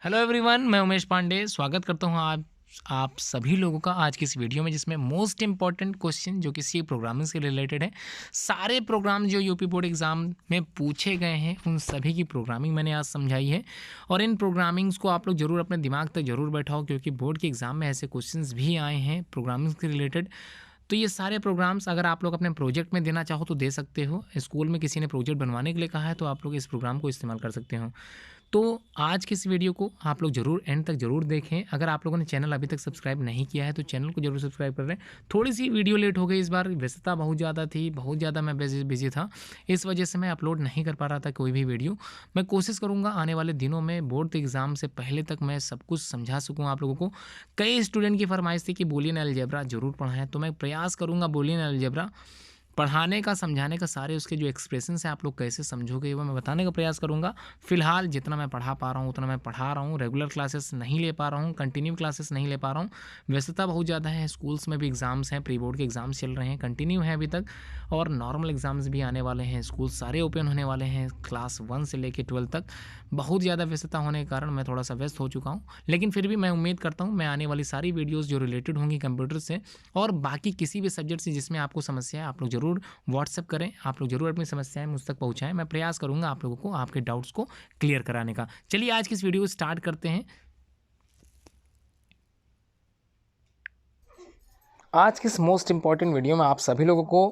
Hello everyone, मैं उमेश पांडे स्वागत करता हूं आप सभी लोगों का आज की इस वीडियो में, जिसमें मोस्ट इंपॉर्टेंट क्वेश्चन जो कि सी प्रोग्रामिंग से रिलेटेड है। सारे प्रोग्राम जो यूपी बोर्ड एग्जाम में पूछे गए हैं उन सभी की प्रोग्रामिंग मैंने आज समझाई है। और इन प्रोग्रामिंग्स को आप लोग ज़रूर अपने दिमाग तक ज़रूर बैठाओ, क्योंकि बोर्ड के एग्ज़ाम में ऐसे क्वेश्चंस भी आए हैं प्रोग्रामिंग से रिलेटेड। तो ये सारे प्रोग्राम्स अगर आप लोग अपने प्रोजेक्ट में देना चाहो तो दे सकते हो। स्कूल में किसी ने प्रोजेक्ट बनवाने के लिए कहा है तो आप लोग इस प्रोग्राम को इस्तेमाल कर सकते हो। तो आज की इस वीडियो को आप लोग ज़रूर एंड तक ज़रूर देखें। अगर आप लोगों ने चैनल अभी तक सब्सक्राइब नहीं किया है तो चैनल को ज़रूर सब्सक्राइब कर लें। थोड़ी सी वीडियो लेट हो गई इस बार, व्यस्तता बहुत ज़्यादा थी, बहुत ज़्यादा मैं बिजी था, इस वजह से मैं अपलोड नहीं कर पा रहा था कोई भी वीडियो। मैं कोशिश करूँगा आने वाले दिनों में बोर्ड एग्ज़ाम से पहले तक मैं सब कुछ समझा सकूँ आप लोगों को। कई स्टूडेंट की फरमाइश थी कि बूलियन अलजेब्रा ज़रूर पढ़ाएं, तो मैं प्रयास करूँगा बूलियन अलजेब्रा पढ़ाने का, समझाने का, सारे उसके जो एक्सप्रेशंस हैं आप लोग कैसे समझोगे वो मैं बताने का प्रयास करूँगा। फिलहाल जितना मैं पढ़ा पा रहा हूँ उतना मैं पढ़ा रहा हूँ। रेगुलर क्लासेस नहीं ले पा रहा हूँ, कंटिन्यू क्लासेस नहीं ले पा रहा हूँ। व्यस्तता बहुत ज़्यादा है, स्कूल्स में भी एग्ज़ाम्स हैं, प्री बोर्ड के एग्ज़ाम्स चल रहे हैं, कंटिन्यू हैं अभी तक, और नॉर्मल एग्ज़ाम्स भी आने वाले हैं। स्कूल सारे ओपन होने वाले हैं, क्लास 1 से लेकर 12 तक। बहुत ज़्यादा व्यस्तता होने के कारण मैं थोड़ा सा व्यस्त हो चुका हूँ, लेकिन फिर भी मैं उम्मीद करता हूँ मैं आने वाली सारी वीडियोज़ जो रिलेटेड होंगी कंप्यूटर से और बाकी किसी भी सब्जेक्ट से जिसमें आपको समस्या है, आप लोग ज़रूर व्हाट्सएप करें, आप लोग ज़रूर अपनी समस्याएं मुझ तक पहुंचाएं। मैं प्रयास करूंगा आप लोगों को आपके डाउट्स को क्लियर कराने का। चलिए आज की इस वीडियो को स्टार्ट करते हैं। आज की इस मोस्ट इंपॉर्टेंट वीडियो में आप सभी लोगों को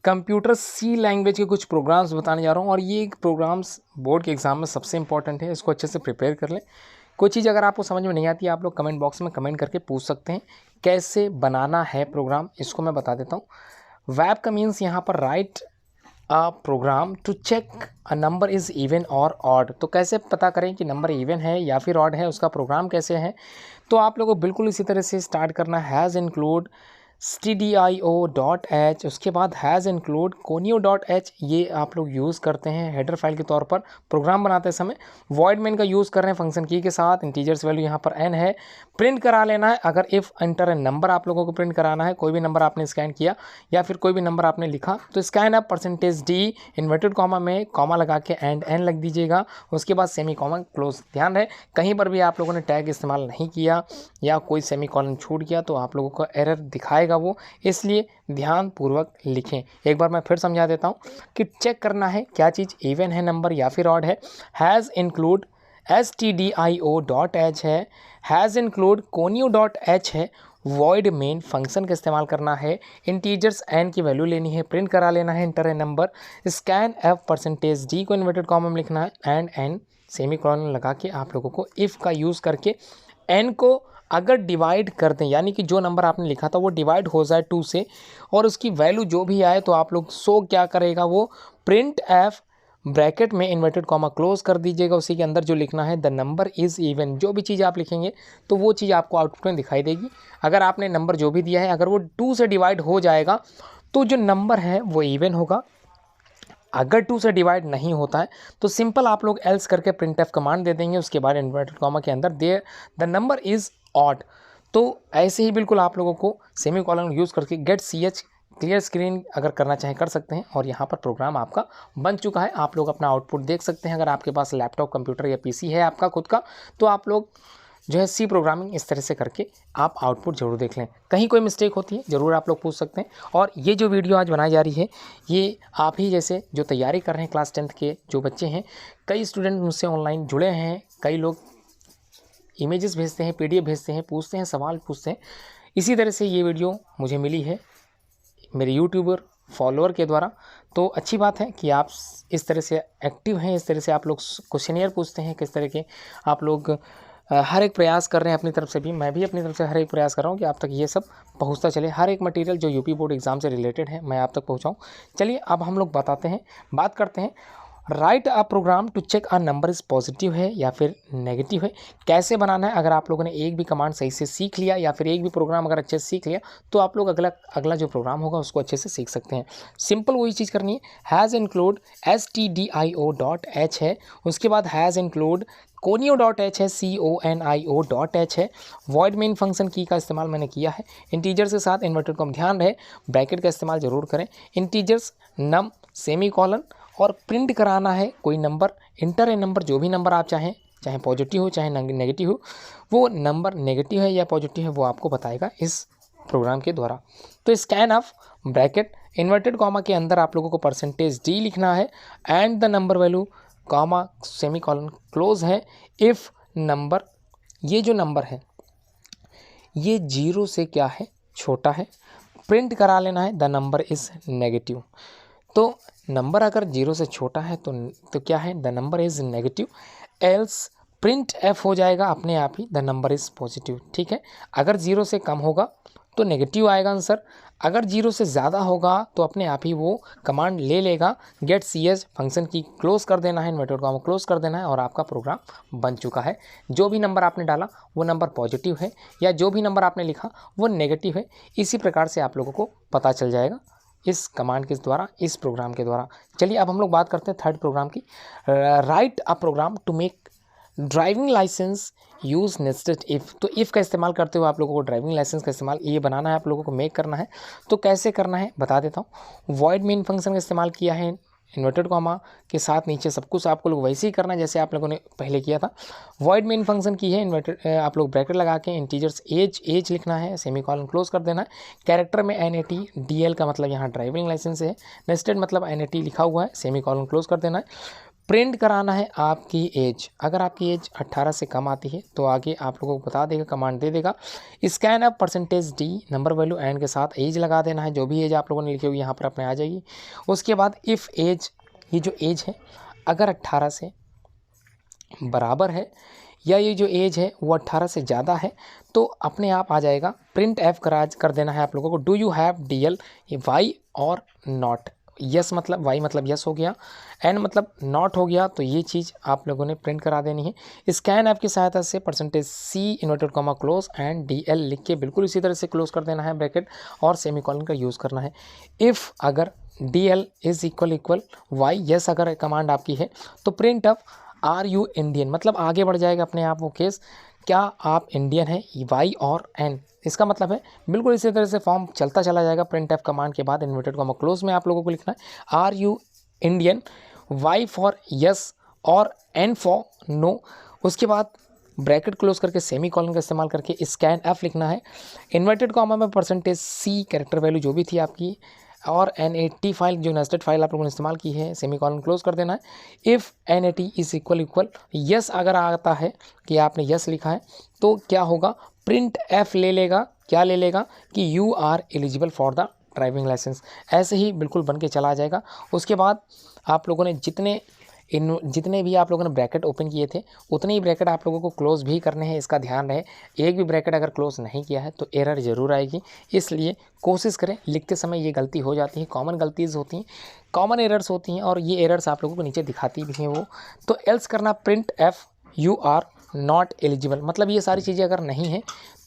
कंप्यूटर सी लैंग्वेज के कुछ प्रोग्राम्स बताने जा रहा हूँ, और ये प्रोग्राम्स बोर्ड के एग्ज़ाम में सबसे इंपॉर्टेंट है। इसको अच्छे से प्रिपेयर कर लें। कोई चीज़ अगर आपको समझ में नहीं आती है आप लोग कमेंट बॉक्स में कमेंट करके पूछ सकते हैं। कैसे बनाना है प्रोग्राम इसको मैं बता देता हूँ। वैब का मीन्स यहाँ पर write a program to check a number is even और ऑड। तो कैसे पता करें कि नंबर इवन है या फिर ऑड है, उसका प्रोग्राम कैसे है। तो आप लोगों को बिल्कुल इसी तरह से स्टार्ट करना है। हैज़ इंक्लूड stdio.h, उसके बाद हैज़ इंक्लूड conio.h, ये आप लोग यूज़ करते हैं हेडर फाइल के तौर पर प्रोग्राम बनाते समय। वॉइड मेन का यूज़ कर रहे हैं फंक्शन की के साथ। इंटीजर्स वैल्यू यहाँ पर n है, प्रिंट करा लेना है। अगर इफ़ एंटर ए नंबर आप लोगों को प्रिंट कराना है, कोई भी नंबर आपने स्कैन किया या फिर कोई भी नंबर आपने लिखा तो scan up %d inverted comma में कॉमा लगा के एंड n लग दीजिएगा, उसके बाद सेमी कॉमा क्लोज। ध्यान रहे कहीं पर भी आप लोगों ने टैग इस्तेमाल नहीं किया या कोई सेमी कॉलन छूट गया तो आप लोगों को एरर दिखाएगा वो, इसलिए ध्यान पूर्वक लिखें। एक बार मैं फिर समझा देता हूँ कि चेक करना है क्या चीज़ इवन है नंबर या फिर ऑड है। हैज़ इंक्लूड stdio.h है, हैज़ इंक्लूड conio.h है। वॉइड मेन फंक्शन का इस्तेमाल करना है। इंटीजर्स n की वैल्यू लेनी है, प्रिंट करा लेना है inter a number. Scan f %d को इन्वर्टेड कॉमा में लिखना है एंड n सेमी कॉलन लगा के आप लोगों को इफ़ का यूज़ करके n को अगर डिवाइड कर दें, यानी कि जो नंबर आपने लिखा था वो डिवाइड हो जाए 2 से और उसकी वैल्यू जो भी आए तो आप लोग सो क्या करेगा वो प्रिंट एफ ब्रैकेट में इन्वर्टेड कॉमा क्लोज कर दीजिएगा। उसी के अंदर जो लिखना है द नंबर इज़ इवन, जो भी चीज़ आप लिखेंगे तो वो चीज़ आपको आउटपुट में दिखाई देगी। अगर आपने नंबर जो भी दिया है अगर वो 2 से डिवाइड हो जाएगा तो जो नंबर है वो इवन होगा। अगर 2 से डिवाइड नहीं होता है तो सिंपल आप लोग एल्स करके प्रिंट एफ कमांड दे देंगे, उसके बाद इन्वर्टेड कॉमा के अंदर दे द नंबर इज़ ऑड। तो ऐसे ही बिल्कुल आप लोगों को सेमी कॉलन यूज़ करके गेट ch क्लियर स्क्रीन अगर करना चाहें कर सकते हैं। और यहाँ पर प्रोग्राम आपका बन चुका है, आप लोग अपना आउटपुट देख सकते हैं। अगर आपके पास लैपटॉप कंप्यूटर या पीसी है आपका खुद का तो आप लोग जो है सी प्रोग्रामिंग इस तरह से करके आप आउटपुट ज़रूर देख लें। कहीं कोई मिस्टेक होती है ज़रूर आप लोग पूछ सकते हैं। और ये जो वीडियो आज बनाई जा रही है ये आप ही जैसे जो तैयारी कर रहे हैं क्लास 10th के जो बच्चे हैं, कई स्टूडेंट मुझसे ऑनलाइन जुड़े हैं, कई लोग इमेजेस भेजते हैं, PDF भेजते हैं, पूछते हैं, सवाल पूछते हैं। इसी तरह से ये वीडियो मुझे मिली है मेरे यूट्यूबर फॉलोअर के द्वारा। तो अच्छी बात है कि आप इस तरह से एक्टिव हैं, इस तरह से आप लोग क्वेश्चनियर पूछते हैं, किस तरह के आप लोग हर एक प्रयास कर रहे हैं अपनी तरफ से भी। मैं भी अपनी तरफ से हर एक प्रयास कर रहा हूँ कि आप तक ये सब पहुँचता चले। हर एक मटेरियल जो यूपी बोर्ड एग्ज़ाम से रिलेटेड है मैं आप तक पहुँचाऊँ। चलिए अब हम लोग बात करते हैं write a program to check a number is positive है या फिर नेगेटिव है। कैसे बनाना है, अगर आप लोगों ने एक भी कमांड सही से सीख लिया या फिर एक भी प्रोग्राम अगर अच्छे से सीख लिया तो आप लोग अगला जो प्रोग्राम होगा उसको अच्छे से सीख सकते हैं। सिंपल वही चीज़ करनी है। हैज़ इंक्लूड stdio.h है, उसके बाद हैज़ इंक्लूड conio.h है, conio.h है। वॉइड मेन फंक्शन की का इस्तेमाल मैंने किया है। इंटीजर्स के साथ इन्वर्टेड कॉमा, ध्यान रहे ब्रैकेट का इस्तेमाल ज़रूर करें। इंटीजर्स नम सेमी कॉलन और प्रिंट कराना है कोई नंबर, इंटर ए नंबर, जो भी नंबर आप चाहें चाहे पॉजिटिव हो चाहे नेगेटिव हो, वो नंबर नेगेटिव है या पॉजिटिव है वो आपको बताएगा इस प्रोग्राम के द्वारा। तो scan of bracket inverted comma के अंदर आप लोगों को परसेंटेज डी लिखना है and the number value comma semicolon close है इफ़ नंबर, ये जो नंबर है ये 0 से क्या है, छोटा है। प्रिंट करा लेना है द नंबर इज़ नेगेटिव। तो नंबर अगर 0 से छोटा है तो क्या है, the number is negative. Else print F हो जाएगा अपने आप ही द नंबर इज़ पॉजिटिव। ठीक है, अगर 0 से कम होगा तो नेगेटिव आएगा आंसर, अगर 0 से ज़्यादा होगा तो अपने आप ही वो कमांड ले लेगा गेट सी एच फंक्शन की क्लोज कर देना है, इन्वर्टेड कॉमा क्लोज कर देना है और आपका प्रोग्राम बन चुका है। जो भी नंबर आपने डाला वो नंबर पॉजिटिव है या जो भी नंबर आपने लिखा वो नेगेटिव है, इसी प्रकार से आप लोगों को पता चल जाएगा इस कमांड के द्वारा, इस प्रोग्राम के द्वारा। चलिए अब हम लोग बात करते हैं थर्ड प्रोग्राम की। Write a program to make driving licence use nested if. तो इफ़ का इस्तेमाल करते हुए आप लोगों को ड्राइविंग लाइसेंस का इस्तेमाल ये बनाना है, आप लोगों को मेक करना है। तो कैसे करना है बता देता हूँ। वॉइड मेन फंक्शन का इस्तेमाल किया है इन्वर्टेड कॉमा के साथ, नीचे सब कुछ आपको लोग वैसे ही करना है जैसे आप लोगों ने पहले किया था। वॉइड मेन फंक्शन की है इन्वर्टेड, आप लोग ब्रैकेट लगा के इंटीजर्स एज लिखना है, सेमीकोलन क्लोज कर देना है। कैरेक्टर में NAT DL का मतलब यहाँ ड्राइविंग लाइसेंस है, नेस्टेड मतलब NAT लिखा हुआ है, सेमीकोलन क्लोज कर देना है। प्रिंट कराना है आपकी एज, अगर आपकी एज 18 से कम आती है तो आगे आप लोगों को बता देगा, कमांड दे देगा। Scan up percentage D number value and के साथ एज लगा देना है, जो भी एज आप लोगों ने लिखी होगी यहाँ पर अपने आ जाएगी। उसके बाद इफ़ एज, ये जो एज है अगर 18 से बराबर है या ये जो एज है वो 18 से ज़्यादा है तो अपने आप आ जाएगा। प्रिंट एफ कर देना है आप लोगों को, do you have DL Y और नॉट। यस मतलब वाई मतलब यस हो गया, एंड मतलब नॉट हो गया, तो ये चीज़ आप लोगों ने प्रिंट करा देनी है। स्कैन ऐप की सहायता से percentage C inverted comma close and DL लिख के बिल्कुल इसी तरह से क्लोज कर देना है ब्रैकेट और सेमीकोलन का यूज़ करना है। इफ़ अगर DL is equal Y, yes अगर कमांड आपकी है तो print up are you Indian, मतलब आगे बढ़ जाएगा अपने आप वो केस, क्या आप इंडियन हैं, वाई और एन, इसका मतलब है बिल्कुल इसी तरह से फॉर्म चलता चला जाएगा। प्रिंट एफ कमांड के बाद इन्वर्टेड कॉमा क्लोज में आप लोगों को लिखना है are you Indian, Y for yes और एन फॉर नो। उसके बाद ब्रैकेट क्लोज करके सेमीकोलन का इस्तेमाल करके स्कैन एफ लिखना है। इन्वर्टेड कॉमा में परसेंटेज सी कैरेक्टर वैल्यू जो भी थी आपकी और NAT फाइल जो नेस्टेड फाइल आप लोगों ने इस्तेमाल की है, सेमीकोलन क्लोज कर देना है। If NAT is equal yes अगर आता है कि आपने यस लिखा है तो क्या होगा, प्रिंट एफ ले लेगा, क्या ले लेगा कि you are eligible for the driving licence, ऐसे ही बिल्कुल बन के चला जाएगा। उसके बाद आप लोगों ने जितने भी आप लोगों ने ब्रैकेट ओपन किए थे उतने ही ब्रैकेट आप लोगों को क्लोज भी करने हैं, इसका ध्यान रहे। एक भी ब्रैकेट अगर क्लोज नहीं किया है तो एरर ज़रूर आएगी, इसलिए कोशिश करें। लिखते समय ये गलती हो जाती है, कॉमन गलतीज होती हैं, कॉमन एरर्स होती हैं और ये एरर्स आप लोगों को नीचे दिखाती भी हैं वो। तो एल्स करना print F you are not eligible, मतलब ये सारी चीज़ें अगर नहीं हैं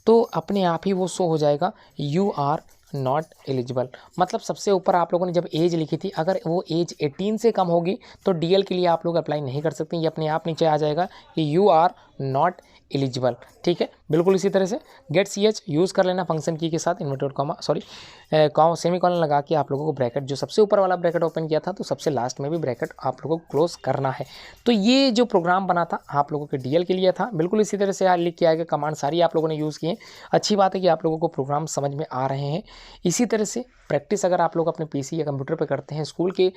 तो अपने आप ही वो शो हो जाएगा यू आर नॉट एलिजिबल। मतलब सबसे ऊपर आप लोगों ने जब एज लिखी थी अगर वो एज 18 से कम होगी तो DL के लिए आप लोग अप्लाई नहीं कर सकते, ये अपने आप नीचे आ जाएगा कि यू आर नॉट एलिजिबल। ठीक है, बिल्कुल इसी तरह से गेट CH यूज़ कर लेना फंक्शन की के साथ इन्वर्टेड कॉमा सेमीकोलन लगा के आप लोगों को ब्रैकेट जो सबसे ऊपर वाला ब्रैकेट ओपन किया था तो सबसे लास्ट में भी ब्रैकेट आप लोगों को क्लोज करना है। तो ये जो प्रोग्राम बना था आप लोगों के DL के लिए था, बिल्कुल इसी तरह से लिख के आएगा, कमांड सारी आप लोगों ने यूज़ किए। अच्छी बात है कि आप लोगों को प्रोग्राम समझ में आ रहे हैं। इसी तरह से प्रैक्टिस अगर आप लोग अपने PC या कंप्यूटर पे करते हैं, स्कूल के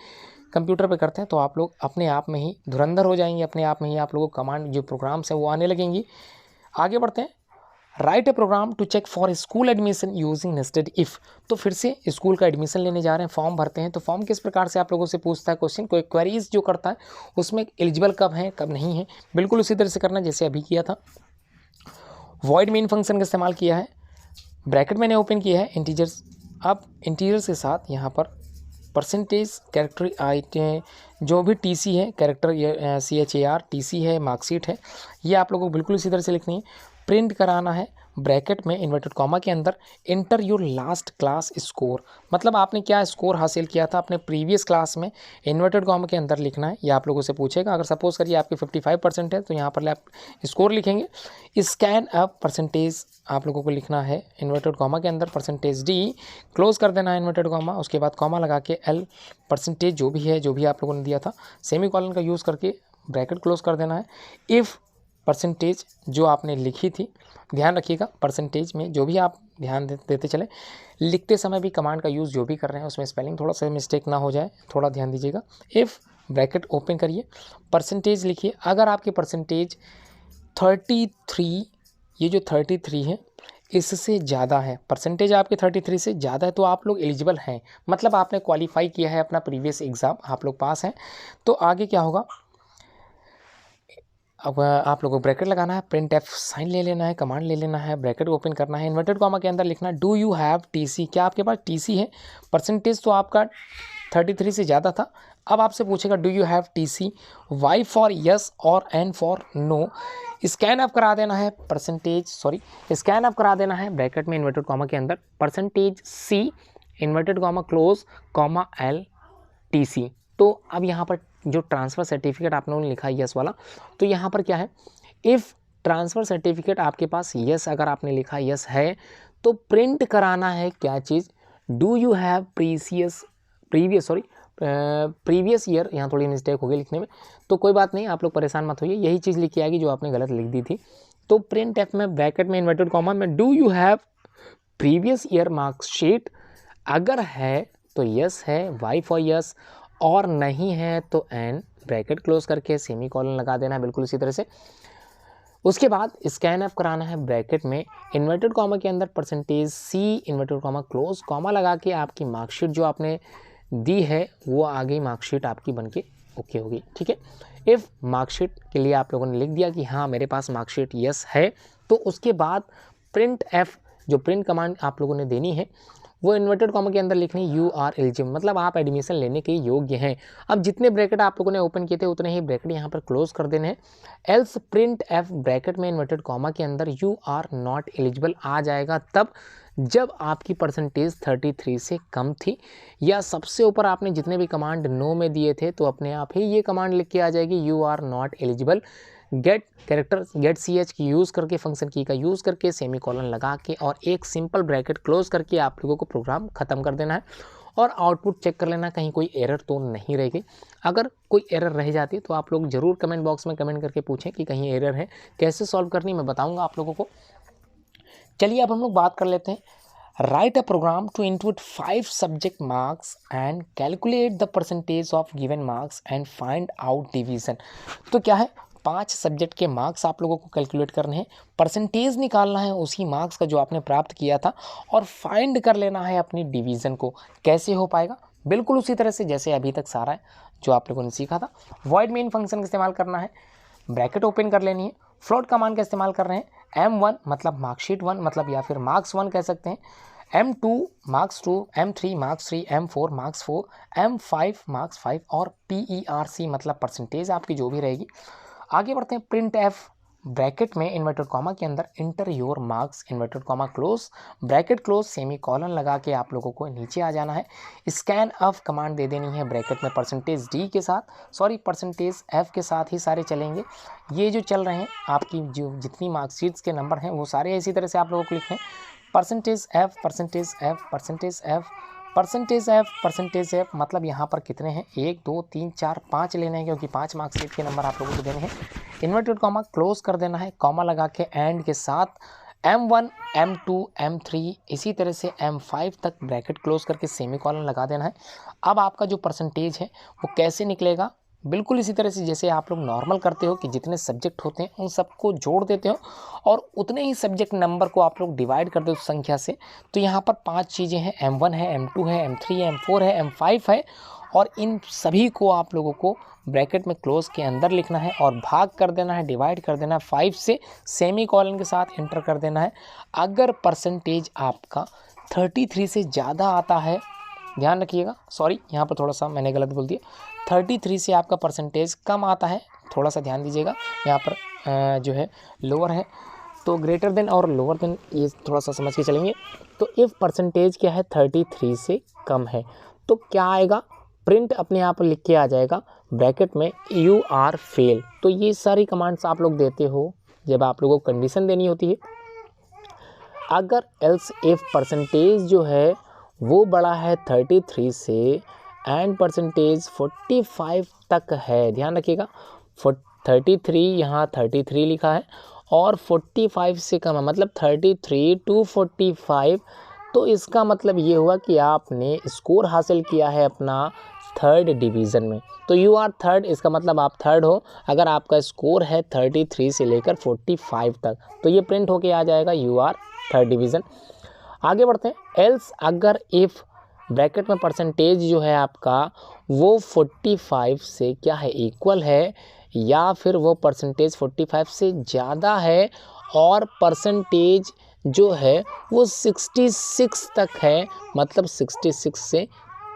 कंप्यूटर पे करते हैं तो आप लोग अपने आप में ही धुरंधर हो जाएंगे, अपने आप में ही आप लोगों को कमांड जो प्रोग्राम्स हैं वो आने लगेंगी। आगे बढ़ते हैं। Write a program to check for school admission using nested if. तो फिर से स्कूल का एडमिशन लेने जा रहे हैं, फॉर्म भरते हैं, तो फॉर्म किस प्रकार से आप लोगों से पूछता है क्वेश्चन, कोई क्वेरीज जो करता है उसमें एलिजिबल कब है कब नहीं है, बिल्कुल उसी तरह से करना जैसे अभी किया था। वॉइड मेन फंक्शन का इस्तेमाल किया है, ब्रैकेट मैंने ओपन किया है इंटीजर्स। अब इंटीजर्स के साथ यहाँ पर परसेंटेज कैरेक्टर आइटम जो भी TC है, कैरेक्टर CHAR TC है, मार्कशीट है, ये आप लोगों को बिल्कुल इसी तरह से लिखनी है। प्रिंट कराना है ब्रैकेट में इन्वर्टेड कॉमा के अंदर inter your last class score, मतलब आपने क्या स्कोर हासिल किया था अपने प्रीवियस क्लास में, इन्वर्टेड कॉमा के अंदर लिखना है। ये आप लोगों से पूछेगा, अगर सपोज करिए आपकी 55% है तो यहाँ पर आप स्कोर लिखेंगे। स्कैन अप परसेंटेज आप लोगों को लिखना है इन्वर्टेड कॉमा के अंदर परसेंटेज D क्लोज कर देना है इन्वर्टेड कॉमा, उसके बाद कॉमा लगा के L परसेंटेज जो भी है जो भी आप लोगों ने दिया था सेमीकोलन का यूज़ करके ब्रैकेट क्लोज कर देना है। इफ़ परसेंटेज जो आपने लिखी थी, ध्यान रखिएगा परसेंटेज में जो भी आप ध्यान देते चले, लिखते समय भी कमांड का यूज़ जो भी कर रहे हैं उसमें स्पेलिंग थोड़ा सा मिस्टेक ना हो जाए, थोड़ा ध्यान दीजिएगा। इफ़ ब्रैकेट ओपन करिए, परसेंटेज लिखिए। अगर आपकी परसेंटेज 33, ये जो 33 है इससे ज़्यादा है, परसेंटेज आपके 33 से ज़्यादा है तो आप लोग एलिजिबल हैं, मतलब आपने क्वालिफाई किया है अपना प्रीवियस एग्ज़ाम, आप लोग पास हैं। तो आगे क्या होगा, अब आप लोगों को ब्रैकेट लगाना है, प्रिंट एफ साइन ले लेना है, कमांड ले लेना है, ब्रैकेट ओपन करना है, इन्वर्टेड कॉमा के अंदर लिखना डू यू हैव टीसी, क्या आपके पास टीसी है। परसेंटेज तो आपका 33 से ज़्यादा था। अब आपसे पूछेगा do you have TC, Y for yes और N for no. Scan up करा देना है परसेंटेज, स्कैन अप करा देना है ब्रैकेट में इन्वर्टेड कॉमा के अंदर परसेंटेज सी इन्वर्टेड कॉमा क्लोज कॉमा एल टीसी। तो अब यहाँ पर जो ट्रांसफ़र सर्टिफिकेट आप लोगों ने लिखा है यस वाला, तो यहाँ पर क्या है, इफ़ ट्रांसफ़र सर्टिफिकेट आपके पास यस अगर आपने लिखा यस है तो प्रिंट कराना है क्या चीज़, do you have previous year, यहाँ थोड़ी मिस्टेक हो गई लिखने में, तो कोई बात नहीं, आप लोग परेशान मत होइए, यही चीज़ लिखी आएगी जो आपने गलत लिख दी थी। तो प्रिंट एफ में ब्रैकेट में इन्वर्टेड कॉमा में do you have previous year marksheet, अगर है तो यस है, वाई फॉर यस, और नहीं है तो एन, ब्रैकेट क्लोज करके सेमी कॉलन लगा देना है बिल्कुल इसी तरह से। उसके बाद स्कैन एफ कराना है ब्रैकेट में इन्वर्टेड कॉमा के अंदर परसेंटेज सी इन्वर्टेड कॉमा क्लोज कॉमा लगा के आपकी मार्कशीट जो आपने दी है वो आ गई, मार्कशीट आपकी बनके ओके होगी, ठीक है। इफ़ मार्कशीट के लिए आप लोगों ने लिख दिया कि हाँ मेरे पास मार्कशीट यस है, तो उसके बाद प्रिंट एफ जो प्रिंट कमांड आप लोगों ने देनी है वो इन्वर्टेड कॉमा के अंदर लिखनी यू आर एलिजिबल, मतलब आप एडमिशन लेने के योग्य हैं। अब जितने ब्रैकेट आप लोगों ने ओपन किए थे उतने ही ब्रैकेट यहाँ पर क्लोज कर देने हैं, एल्स प्रिंट एफ ब्रैकेट में इन्वर्टेड कॉमा के अंदर यू आर नॉट एलिजिबल आ जाएगा तब जब आपकी परसेंटेज 33 से कम थी, या सबसे ऊपर आपने जितने भी कमांड नो में दिए थे तो अपने आप ही ये कमांड लिख के आ जाएगी you are not eligible, get character get C H की यूज़ करके फंक्शन की का यूज़ करके सेमी कॉलन लगा के और एक सिंपल ब्रैकेट क्लोज करके आप लोगों को प्रोग्राम ख़त्म कर देना है और आउटपुट चेक कर लेना कहीं कोई एरर तो नहीं रह गई। अगर कोई एरर रह जाती तो आप लोग ज़रूर कमेंट बॉक्स में कमेंट करके पूछें कि कहीं एरर है, कैसे सॉल्व करनी मैं बताऊँगा आप लोगों को। चलिए अब हम लोग बात कर लेते हैं। Write a program to input 5 subject marks and calculate the percentage of given marks and find out division. तो क्या है, 5 सब्जेक्ट के मार्क्स आप लोगों को कैलकुलेट करने हैं, परसेंटेज निकालना है उसी मार्क्स का जो आपने प्राप्त किया था और फाइंड कर लेना है अपनी डिवीज़न को। कैसे हो पाएगा, बिल्कुल उसी तरह से जैसे अभी तक सारा है जो आप लोगों ने सीखा था। वॉइड मेन फंक्शन का इस्तेमाल करना है, ब्रैकेट ओपन कर लेनी है, फ्लोट कमांड का इस्तेमाल कर रहे हैं, M1 मतलब मार्कशीट 1 मतलब या फिर मार्क्स 1 कह सकते हैं, M2 marks 2, M3 marks 3, M4 marks 4, M5 marks 5 और PERC मतलब परसेंटेज आपकी जो भी रहेगी। आगे बढ़ते हैं, प्रिंट एफ ब्रैकेट में इन्वर्टेड कॉमा के अंदर inter your marks inverted comma close bracket close semi colon लगा के आप लोगों को नीचे आ जाना है। स्कैन एफ कमांड दे देनी है ब्रैकेट में परसेंटेज डी के साथ, परसेंटेज एफ के साथ ही सारे चलेंगे। ये जो चल रहे हैं आपकी जो जितनी मार्कशीट्स के नंबर हैं वो सारे इसी तरह से आप लोगों को लिखने हैं, percentage F percentage F percentage F percentage F percentage F, मतलब यहाँ पर कितने हैं 1 2 3 4 5 लेने हैं क्योंकि 5 मार्कशीट के नंबर आप लोगों को देने हैं। इन्वर्टेड कॉमा क्लोज कर देना है, कॉमा लगा के एंड के साथ M1 M2 M3 इसी तरह से M5 तक ब्रैकेट क्लोज करके सेमी कॉलन लगा देना है। अब आपका जो परसेंटेज है वो कैसे निकलेगा, बिल्कुल इसी तरह से जैसे आप लोग नॉर्मल करते हो कि जितने सब्जेक्ट होते हैं उन सबको जोड़ देते हो और उतने ही सब्जेक्ट नंबर को आप लोग डिवाइड कर दो उस संख्या से। तो यहाँ पर 5 चीज़ें हैं, M1 है, M2 है, M3 है, M4 है, M5 है और इन सभी को आप लोगों को ब्रैकेट में क्लोज के अंदर लिखना है और भाग कर देना है, डिवाइड कर देना है 5 से, सेमी कॉलन के साथ एंटर कर देना है। अगर परसेंटेज आपका 33 से ज़्यादा आता है, ध्यान रखिएगा, सॉरी यहाँ पर थोड़ा सा मैंने गलत बोल दिया, 33 से आपका परसेंटेज कम आता है, थोड़ा सा ध्यान दीजिएगा, यहाँ पर जो है लोअर है तो ग्रेटर देन और लोअर देन ये थोड़ा सा समझ के चलेंगे। तो इफ़ परसेंटेज क्या है 33 से कम है तो क्या आएगा, प्रिंट अपने आप लिख के आ जाएगा ब्रैकेट में यू आर फेल। तो ये सारी कमांड्स आप लोग देते हो जब आप लोगों को कंडीशन देनी होती है। अगर एल्स इफ परसेंटेज जो है वो बड़ा है 33 से एंड परसेंटेज 45 तक है, ध्यान रखिएगा 33 यहाँ 33 लिखा है और 45 से कम है, मतलब 33 to 45, तो इसका मतलब ये हुआ कि आपने स्कोर हासिल किया है अपना थर्ड डिवीज़न में। तो यू आर थर्ड, इसका मतलब आप थर्ड हो अगर आपका स्कोर है 33 से लेकर 45 तक, तो ये प्रिंट होके आ जाएगा यू आर थर्ड डिवीज़न। आगे बढ़ते हैं। एल्स अगर इफ़ ब्रैकेट में परसेंटेज जो है आपका वो 45 से क्या है इक्वल है, या फिर वो परसेंटेज 45 से ज़्यादा है और परसेंटेज जो है वो 66 तक है, मतलब 66 से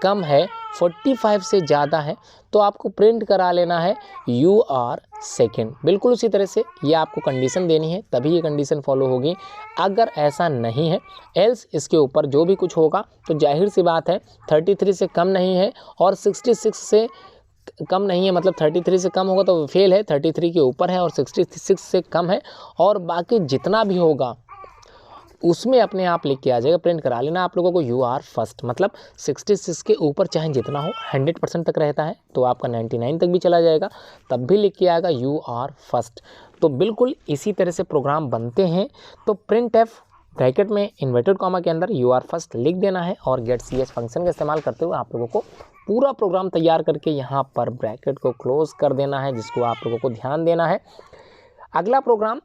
कम है, 45 से ज़्यादा है, तो आपको प्रिंट करा लेना है यू आर सेकेंड। बिल्कुल उसी तरह से ये आपको कंडीशन देनी है, तभी ये कंडीशन फॉलो होगी। अगर ऐसा नहीं है, एल्स इसके ऊपर जो भी कुछ होगा तो जाहिर सी बात है 33 से कम नहीं है और 66 से कम नहीं है, मतलब 33 से कम होगा तो फेल है, 33 के ऊपर है और 66 से कम है, और बाकी जितना भी होगा उसमें अपने आप लिख के आ जाएगा। प्रिंट करा लेना आप लोगों को यू आर फर्स्ट, मतलब 66 के ऊपर चाहे जितना हो, 100% तक रहता है तो आपका 99 तक भी चला जाएगा, तब भी लिख के आएगा यू आर फर्स्ट। तो बिल्कुल इसी तरह से प्रोग्राम बनते हैं। तो प्रिंट एफ ब्रैकेट में इन्वर्टेड कॉमा के अंदर यू आर फर्स्ट लिख देना है और गेट सी एच फंक्शन का इस्तेमाल करते हुए आप लोगों को पूरा प्रोग्राम तैयार करके यहाँ पर ब्रैकेट को क्लोज कर देना है, जिसको आप लोगों को ध्यान देना है। अगला program,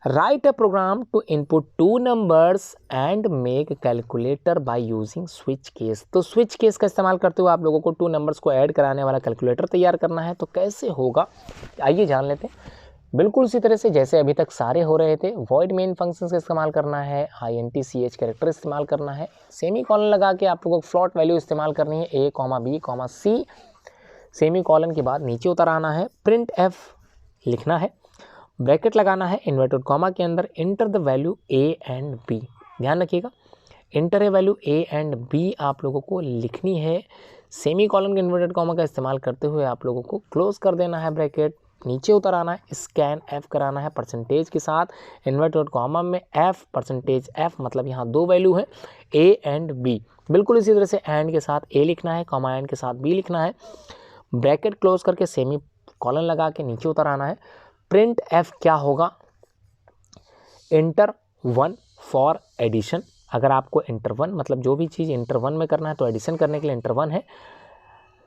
right a program to input 2 numbers and make calculator by using switch case. तो स्विच केस का इस्तेमाल करते हुए आप लोगों को 2 नंबर्स को ऐड कराने वाला कैलकुलेटर तैयार करना है। तो कैसे होगा आइए जान लेते हैं। बिल्कुल उसी तरह से जैसे अभी तक सारे हो रहे थे, वॉइड मेन फंक्शंस का इस्तेमाल करना है, INTCH कैरेक्टर इस्तेमाल करना है, सेमी कॉलन लगा के आप लोगों को फ्लॉट वैल्यू इस्तेमाल करनी है A, B, C, semi colon के बाद नीचे उतर आना है, प्रिंट एफ लिखना है, ब्रैकेट लगाना है इन्वर्टेड कॉमा के अंदर, enter the value A and B। ध्यान रखिएगा, inter A value A and B आप लोगों को लिखनी है। सेमी कॉलन के इन्वर्टेड कॉमा का इस्तेमाल करते हुए आप लोगों को क्लोज कर देना है ब्रैकेट, नीचे उतर आना है, स्कैन एफ कराना है परसेंटेज के साथ, इन्वर्टेड कॉमा में एफ परसेंटेज एफ, मतलब यहाँ 2 वैल्यू है A एंड B। बिल्कुल इसी तरह से एंड के साथ A लिखना है, कॉमा एंड के साथ B लिखना है, ब्रैकेट क्लोज करके सेमी कॉलन लगा के नीचे उतर आना है। प्रिंट एफ क्या होगा, इंटर 1 फॉर एडिशन। अगर आपको इंटर 1 मतलब जो भी चीज़ इंटर 1 में करना है तो एडिशन करने के लिए इंटर 1 है,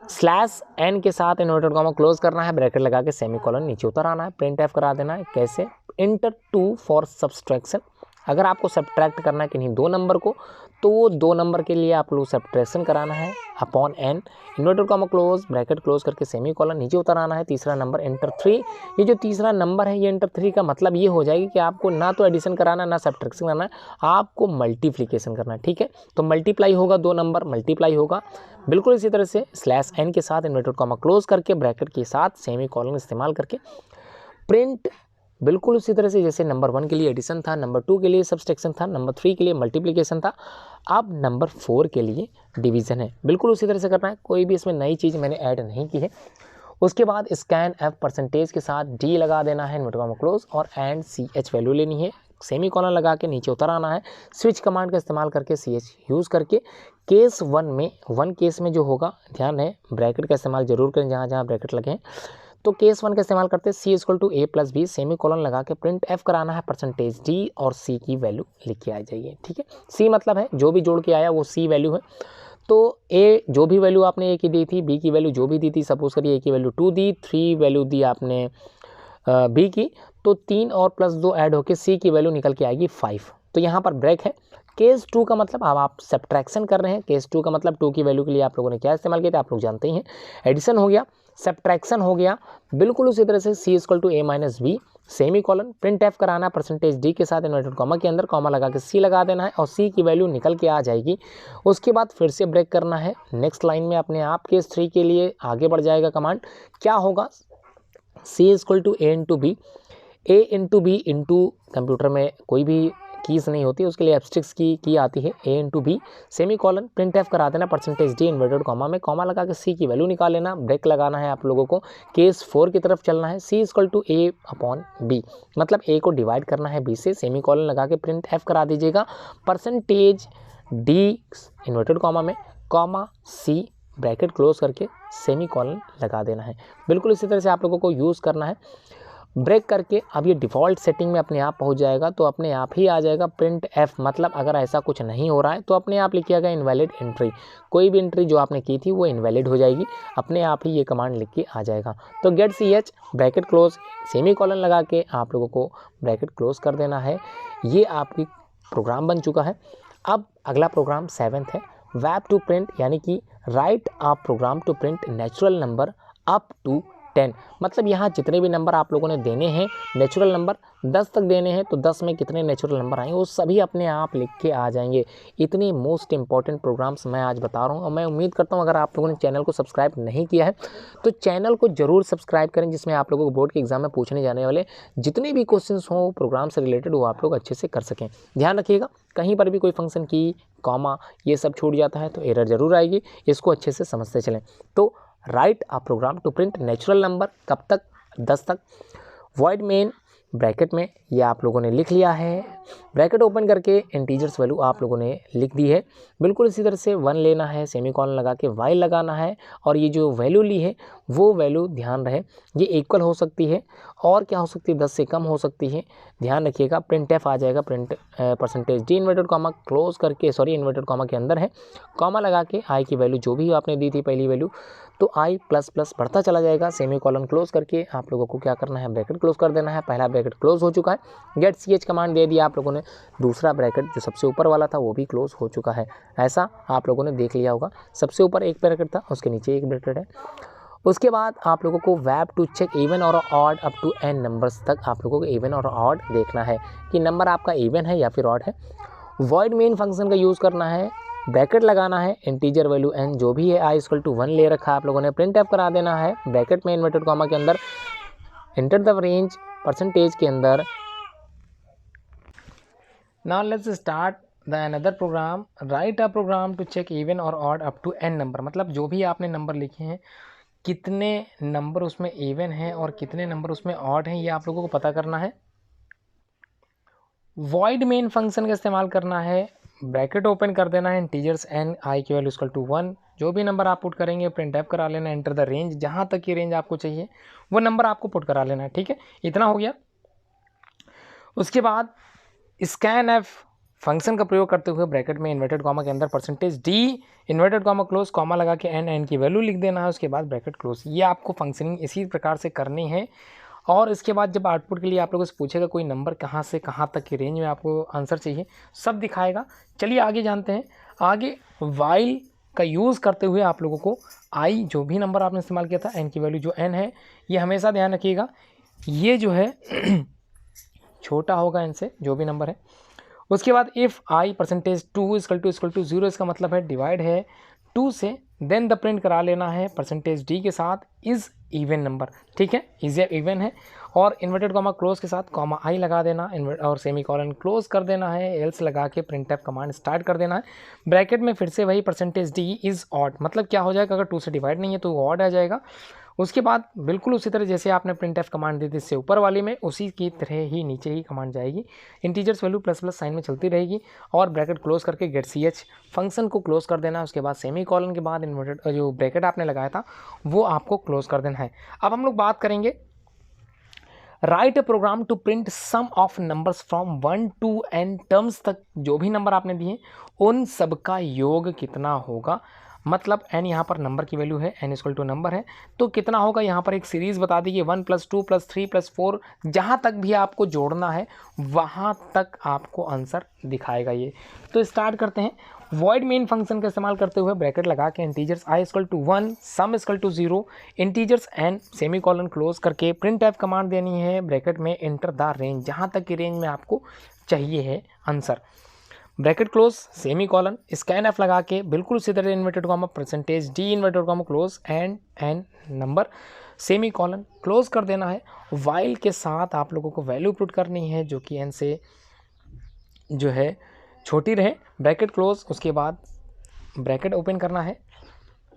स्लैश एन के साथ इन्वर्टेड कॉमा क्लोज करना है, ब्रैकेट लगा के सेमी कॉलन नीचे उतर आना है, प्रिंट एफ करा देना है। कैसे, इंटर 2 फॉर सब्सट्रैक्शन। अगर आपको सब्ट्रैक्ट करना है किन्हीं 2 नंबर को तो वो 2 नंबर के लिए आप लोग सब्ट्रैक्शन कराना है upon N, inverted comma close, bracket close करके सेमी कॉलन नीचे उतर आना है। तीसरा नंबर इंटर 3। ये जो तीसरा नंबर है ये इंटर 3 का मतलब ये हो जाएगी कि आपको ना तो एडिशन कराना ना सब्ट्रैक्शन करना है, आपको मल्टीप्लिकेशन करना है। ठीक है, तो मल्टीप्लाई होगा, 2 नंबर मल्टीप्लाई होगा। बिल्कुल इसी तरह से स्लैश एन के साथ इन्वर्टेड कॉमा क्लोज करके ब्रैकेट के साथ सेमी कॉलन इस्तेमाल करके प्रिंट, बिल्कुल उसी तरह से जैसे नंबर 1 के लिए एडिशन था, नंबर 2 के लिए सब्सट्रैक्शन था, नंबर 3 के लिए मल्टीप्लिकेशन था, अब नंबर 4 के लिए डिवीज़न है। बिल्कुल उसी तरह से करना है, कोई भी इसमें नई चीज़ मैंने ऐड नहीं की है। उसके बाद स्कैन एफ परसेंटेज के साथ D लगा देना है, इन्वर्टेड कॉमा क्लोज, और एंड CH वैल्यू लेनी है, सेमी कॉलन लगा के नीचे उतर आना है। स्विच कमांड का इस्तेमाल करके CH यूज़ करके केस 1 में, 1 केस में जो होगा, ध्यान है ब्रैकेट का इस्तेमाल जरूर करें जहाँ जहाँ ब्रैकेट लगे हैं। तो केस 1 का इस्तेमाल करते हैं C = A + B, semi colon लगा के प्रिंट एफ कराना है, परसेंटेज D और C की वैल्यू लिख के आ जाइए। ठीक है, C मतलब है जो भी जोड़ के आया वो C वैल्यू है। तो A जो भी वैल्यू आपने A की दी थी, B की वैल्यू जो भी दी थी, सपोज करिए A की वैल्यू 2 दी, 3 वैल्यू दी आपने B की, तो 3 और +2 ऐड होकर C की वैल्यू निकल के आएगी 5। तो यहाँ पर ब्रेक है। केस 2 का मतलब अब आप सब्ट्रैक्शन कर रहे हैं। केस 2 का मतलब 2 की वैल्यू के लिए आप लोगों ने क्या इस्तेमाल किया था, आप लोग जानते ही हैं, एडिशन हो गया, सब्ट्रैक्शन हो गया। बिल्कुल उसी तरह से C = A - B, semi colon, print F कराना परसेंटेज D के साथ इन्वर्टेड कॉमा के अंदर, कॉमा लगा के C लगा देना है और C की वैल्यू निकल के आ जाएगी। उसके बाद फिर से ब्रेक करना है, नेक्स्ट लाइन में अपने आप केस 3 के लिए आगे बढ़ जाएगा कमांड। क्या होगा, C = A × B, A × B into, computer में कोई भी कीज़ नहीं होती, उसके लिए एब्स्ट्रिक्स की आती है, A × B, semi colon, print F करा देना परसेंटेज D इन्वर्टेड कॉमा में, कॉमा लगा के C की वैल्यू निकाल लेना। ब्रेक लगाना है आप लोगों को, केस 4 की तरफ चलना है। C = A/B, मतलब A को डिवाइड करना है B से, सेमी कॉलन लगा के प्रिंट एफ करा दीजिएगा, परसेंटेज D इन्वर्टेड कॉमा में, कॉमा C ब्रैकेट क्लोज करके सेमी कॉलन लगा देना है। बिल्कुल इसी तरह से आप लोगों को यूज़ करना है। ब्रेक करके अब ये डिफ़ॉल्ट सेटिंग में अपने आप पहुंच जाएगा, तो अपने आप ही आ जाएगा प्रिंट एफ। मतलब अगर ऐसा कुछ नहीं हो रहा है तो अपने आप लिखिएगा इनवैलिड एंट्री। कोई भी एंट्री जो आपने की थी वो इनवैलिड हो जाएगी, अपने आप ही ये कमांड लिख के आ जाएगा। तो get ch bracket close semi colon लगा के आप लोगों को ब्रैकेट क्लोज कर देना है। ये आपकी प्रोग्राम बन चुका है। अब अगला प्रोग्राम 7th है, वैप टू प्रिंट, यानी कि write a program to print natural number up to 10। मतलब यहाँ जितने भी नंबर आप लोगों ने देने हैं, नेचुरल नंबर 10 तक देने हैं, तो 10 में कितने नेचुरल नंबर आएंगे वो सभी अपने आप लिख के आ जाएंगे। इतनी मोस्ट इंपॉर्टेंट प्रोग्राम्स मैं आज बता रहा हूँ, और मैं उम्मीद करता हूँ अगर आप लोगों ने चैनल को सब्सक्राइब नहीं किया है तो चैनल को जरूर सब्सक्राइब करें, जिसमें आप लोगों को बोर्ड के एग्जाम में पूछने जाने वाले जितने भी क्वेश्चन हों प्रोग्राम से रिलेटेड वो आप लोग अच्छे से कर सकें। ध्यान रखिएगा कहीं पर भी कोई फंक्शन की कॉमा ये सब छूट जाता है तो एरर जरूर आएगी, इसको अच्छे से समझते चलें। तो write a program to print natural number कब तक, 10 तक। वॉइड मेन ब्रैकेट में ये आप लोगों ने लिख लिया है, ब्रैकेट ओपन करके इंटीजर्स वैल्यू आप लोगों ने लिख दी है। बिल्कुल इसी तरह से 1 लेना है, सेमीकॉलन लगा के वाइल लगाना है, और ये जो वैल्यू ली है वो वैल्यू ध्यान रहे ये इक्वल हो सकती है और क्या हो सकती है 10 से कम हो सकती है। ध्यान रखिएगा प्रिंट एफ आ जाएगा, print percentage D inverted comma close करके, सॉरी इन्वर्टेड कॉमा के अंदर है, कॉमा लगा के आई की वैल्यू जो भी आपने दी थी पहली वैल्यू तो आई प्लस प्लस बढ़ता चला जाएगा। सेमी कॉलन क्लोज करके आप लोगों को क्या करना है, ब्रैकेट क्लोज कर देना है। पहला ब्रैकेट क्लोज हो चुका है, गेट ch कमांड दे दिया आप लोगों ने, दूसरा ब्रैकेट जो सबसे ऊपर वाला था वो भी क्लोज हो चुका है। ऐसा आप लोगों ने देख लिया होगा, सबसे ऊपर एक ब्रैकेट था उसके नीचे एक ब्रैकेट है। उसके बाद आप लोगों को वैप टू चेक इवन और odd up to n numbers तक आप लोगों को इवन और ऑड देखना है कि नंबर आपका इवन है या फिर ऑड है। वॉइड मेन फंक्शन का यूज़ करना है, ब्रैकेट लगाना है, इंटीजर वैल्यू n जो भी है i = 1 ले रखा है आप लोगों ने, प्रिंट एफ करा देना है ब्रैकेट में इन्वर्टेड कॉमा के अंदर, एंटर द रेंज परसेंटेज के अंदर। Now let's start the another program, right a program to check even और odd up to n number. मतलब जो भी आपने नंबर लिखे हैं कितने नंबर उसमें इवन हैं और कितने नंबर उसमें ऑड हैं ये आप लोगों को पता करना है। वॉइड मेन फंक्शन का इस्तेमाल करना है, ब्रैकेट ओपन कर देना है, इंटीजर्स n i की वैल्यू = 1, जो भी नंबर आप पुट करेंगे प्रिंट एफ करा लेना, एंटर द रेंज, जहाँ तक की रेंज आपको चाहिए वो नंबर आपको पुट करा लेना है। ठीक है, इतना हो गया। उसके बाद स्कैन एफ फंक्शन का प्रयोग करते हुए ब्रैकेट में इन्वर्टेड कॉमा के अंदर percentage D inverted comma close comma लगा के n की वैल्यू लिख देना है, उसके बाद ब्रैकेट क्लोज। ये आपको फंक्शनिंग इसी प्रकार से करनी है। और इसके बाद जब आउटपुट के लिए आप लोगों से पूछेगा कोई नंबर कहाँ से कहाँ तक की रेंज में आपको आंसर चाहिए, सब दिखाएगा। चलिए आगे जानते हैं। आगे वाइल का यूज़ करते हुए आप लोगों को आई जो भी नंबर आपने इस्तेमाल किया था n की वैल्यू जो n है ये हमेशा ध्यान रखिएगा, ये जो है छोटा होगा n से, जो भी नंबर है। उसके बाद इफ़ i %2 = 0, इसका मतलब है डिवाइड है 2 से, देन द प्रिंट करा लेना है परसेंटेज डी के साथ इज़ इवन नंबर। ठीक है, इज इवन है, और इन्वर्टेड कॉमा क्लोज के साथ कॉमा आई लगा देना और सेमी कॉलन क्लोज कर देना है, एल्स लगा के प्रिंट एफ कमांड स्टार्ट कर देना है। ब्रैकेट में फिर से वही परसेंटेज डी इज़ ऑड, मतलब क्या हो जाएगा, अगर 2 से डिवाइड नहीं है तो ऑड आ जाएगा। उसके बाद बिल्कुल उसी तरह जैसे आपने प्रिंट एफ कमांड दी थी इससे ऊपर वाली में, उसी की तरह ही नीचे ही कमांड जाएगी, integers value plus plus sign में चलती रहेगी, और ब्रैकेट क्लोज करके गेट ch फंक्शन को क्लोज कर देना है। उसके बाद सेमी कॉलन के बाद इन्वर्टेड जो ब्रैकेट आपने लगाया था वो आपको क्लोज कर देना है। अब हम लोग बात करेंगे write a program to print sum of numbers from 1 to n terms तक, जो भी नंबर आपने दिए उन सब का योग कितना होगा। मतलब n यहाँ पर नंबर की वैल्यू है, n = नंबर है, तो कितना होगा यहाँ पर एक सीरीज़ बता दी, 1 + 2 + 3 + 4, जहाँ तक भी आपको जोड़ना है वहाँ तक आपको आंसर दिखाएगा ये। तो स्टार्ट करते हैं। वॉइड मेन फंक्शन का इस्तेमाल करते हुए ब्रैकेट लगा के integers i = 1, sum = 0, integers n semi colon close करके प्रिंट एफ कमांड देनी है, ब्रैकेट में एंटर द रेंज, जहाँ तक की रेंज में आपको चाहिए है answer, bracket close semi colon scan F लगा के बिल्कुल उसी तरह inverted comma percentage D inverted comma close and n number semi colon close कर देना है। वाइल के साथ आप लोगों को वैल्यू पुट करनी है जो कि n से जो है छोटी रहे, ब्रैकेट क्लोज, उसके बाद ब्रैकेट ओपन करना है,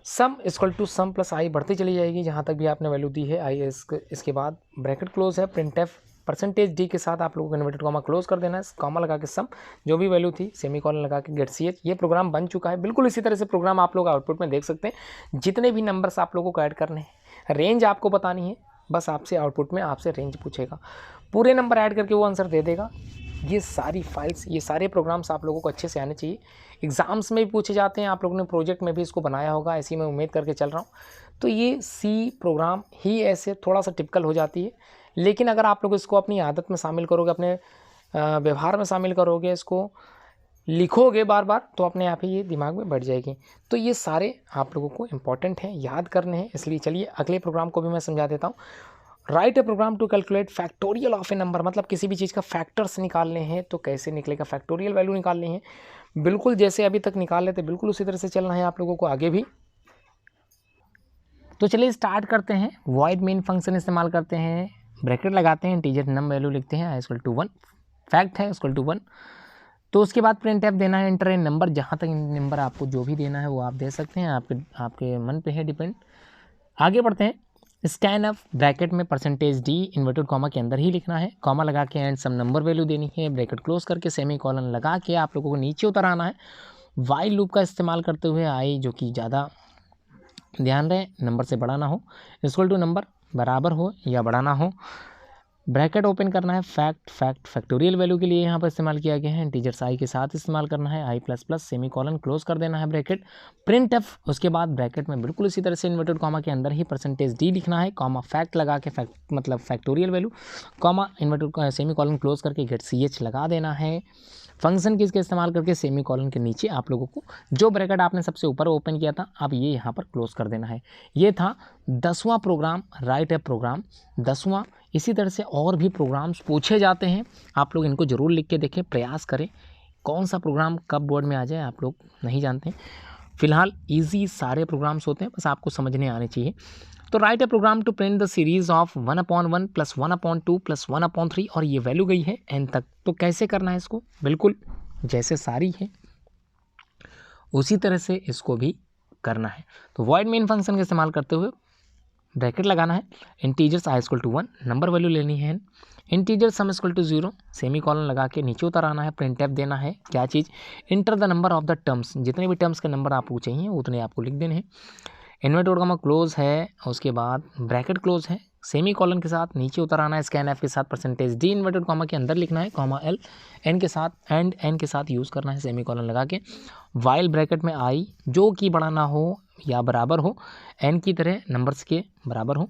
सम = सम प्लस आई बढ़ती चली जाएगी जहाँ तक भी आपने वैल्यू दी है आई, इसके बाद ब्रैकेट क्लोज है, प्रिंट एफ परसेंटेज डी के साथ आप लोगों को इन्वर्टेड कॉमा क्लोज कर देना है, कॉमा लगा के सम जो भी वैल्यू थी सेमीकोलन लगा के गेट सी एच। ये प्रोग्राम बन चुका है। बिल्कुल इसी तरह से प्रोग्राम आप लोग आउटपुट में देख सकते हैं। जितने भी नंबर्स आप लोगों को ऐड करने हैं, रेंज आपको बतानी है, बस आपसे आउटपुट में आपसे रेंज पूछेगा, पूरे नंबर ऐड करके वो आंसर दे देगा। ये सारी फाइल्स, ये सारे प्रोग्राम्स आप लोगों को अच्छे से आने चाहिए। एग्जाम्स में भी पूछे जाते हैं, आप लोगों ने प्रोजेक्ट में भी इसको बनाया होगा, ऐसी मैं उम्मीद करके चल रहा हूँ। तो ये सी प्रोग्राम ही ऐसे थोड़ा सा टिपिकल हो जाती है, लेकिन अगर आप लोग इसको अपनी आदत में शामिल करोगे, अपने व्यवहार में शामिल करोगे, इसको लिखोगे बार बार, तो अपने आप ही ये दिमाग में बैठ जाएगी। तो ये सारे आप लोगों को इंपॉर्टेंट हैं, याद करने हैं। इसलिए चलिए अगले प्रोग्राम को भी मैं समझा देता हूँ। Write a program to calculate factorial of a number, मतलब किसी भी चीज़ का फैक्टर्स निकालने हैं तो कैसे निकलेगा, फैक्टोरियल वैल्यू निकालनी है। बिल्कुल जैसे अभी तक निकाल लेते बिल्कुल उसी तरह से चलना है आप लोगों को आगे भी। तो चलिए स्टार्ट करते हैं। वॉइड मेन फंक्शन इस्तेमाल करते हैं, ब्रैकेट लगाते हैं, इंटीजर नम वैल्यू लिखते हैं, इक्वल टू 1, फैक्ट है इक्वल टू 1। तो उसके बाद प्रिंट एफ देना है, इंटर ए नंबर, जहाँ तक नंबर आपको जो भी देना है वो आप दे सकते हैं, आपके मन पे है डिपेंड। आगे बढ़ते हैं। स्कैन एफ, ब्रैकेट में परसेंटेज डी इन्वर्टेड कॉमा के अंदर ही लिखना है, कॉमा लगा के एंड सम नंबर वैल्यू देनी है, ब्रैकेट क्लोज करके सेमी कॉलन लगा के आप लोगों को नीचे उतर आना है। वाइल लूप का इस्तेमाल करते हुए आई, जो कि ज़्यादा ध्यान रहे नंबर से बड़ा ना हो, इक्वल टू नंबर बराबर हो या बड़ा ना हो, ब्रैकेट ओपन करना है, फैक्टोरियल वैल्यू के लिए यहाँ पर इस्तेमाल किया गया है, इंटीजर्स आई के साथ इस्तेमाल करना है, I plus plus semi colon close कर देना है ब्रैकेट, प्रिंट एफ। उसके बाद ब्रैकेट में बिल्कुल इसी तरह से इन्वर्टेड कॉमा के अंदर ही परसेंटेज डी लिखना है, कॉमा फैक्ट लगा के मतलब factorial value, comma inverted semi colon close करके गेट सी एच लगा देना है। फंक्शन किसके इस्तेमाल करके, सेमी कॉलन के नीचे आप लोगों को जो ब्रैकेट आपने सबसे ऊपर ओपन किया था, अब ये यहाँ पर क्लोज कर देना है। ये था 10वां प्रोग्राम, राइट ए प्रोग्राम 10वां। इसी तरह से और भी प्रोग्राम्स पूछे जाते हैं, आप लोग इनको ज़रूर लिख के देखें, प्रयास करें। कौन सा प्रोग्राम कब बोर्ड में आ जाए आप लोग नहीं जानते हैं। फिलहाल इजी सारे प्रोग्राम्स होते हैं, बस आपको समझने आने चाहिए। तो write a program to print the series of 1/1 + 1/2 + 1/3, और ये वैल्यू गई है n तक। तो कैसे करना है इसको, बिल्कुल जैसे सारी है उसी तरह से इसको भी करना है। तो वॉइड मेन फंक्शन का इस्तेमाल करते हुए ब्रैकेट लगाना है, इंटीजर्स i = 1, नंबर वैल्यू लेनी है, इंटीजर सम = 0, सेमी कॉलन लगा के नीचे उतर आना है, प्रिंट एफ देना है, क्या चीज़, enter the number of the terms, जितने भी टर्म्स के नंबर आपको चाहिए उतने आपको लिख देने हैं। इन्वर्टेड कॉमा क्लोज है, उसके बाद ब्रैकेट क्लोज है, सेमी कॉलन के साथ नीचे उतर आना है, स्कैन एफ के साथ परसेंटेज डी इन्वर्टेड कॉमा के अंदर लिखना है, कॉमा एल एन के साथ एंड एन के साथ यूज़ करना है, सेमी कॉलन लगा के, वाइल ब्रैकेट में आई जो कि बड़ा ना हो या बराबर हो, एन की तरह नंबर्स के बराबर हो।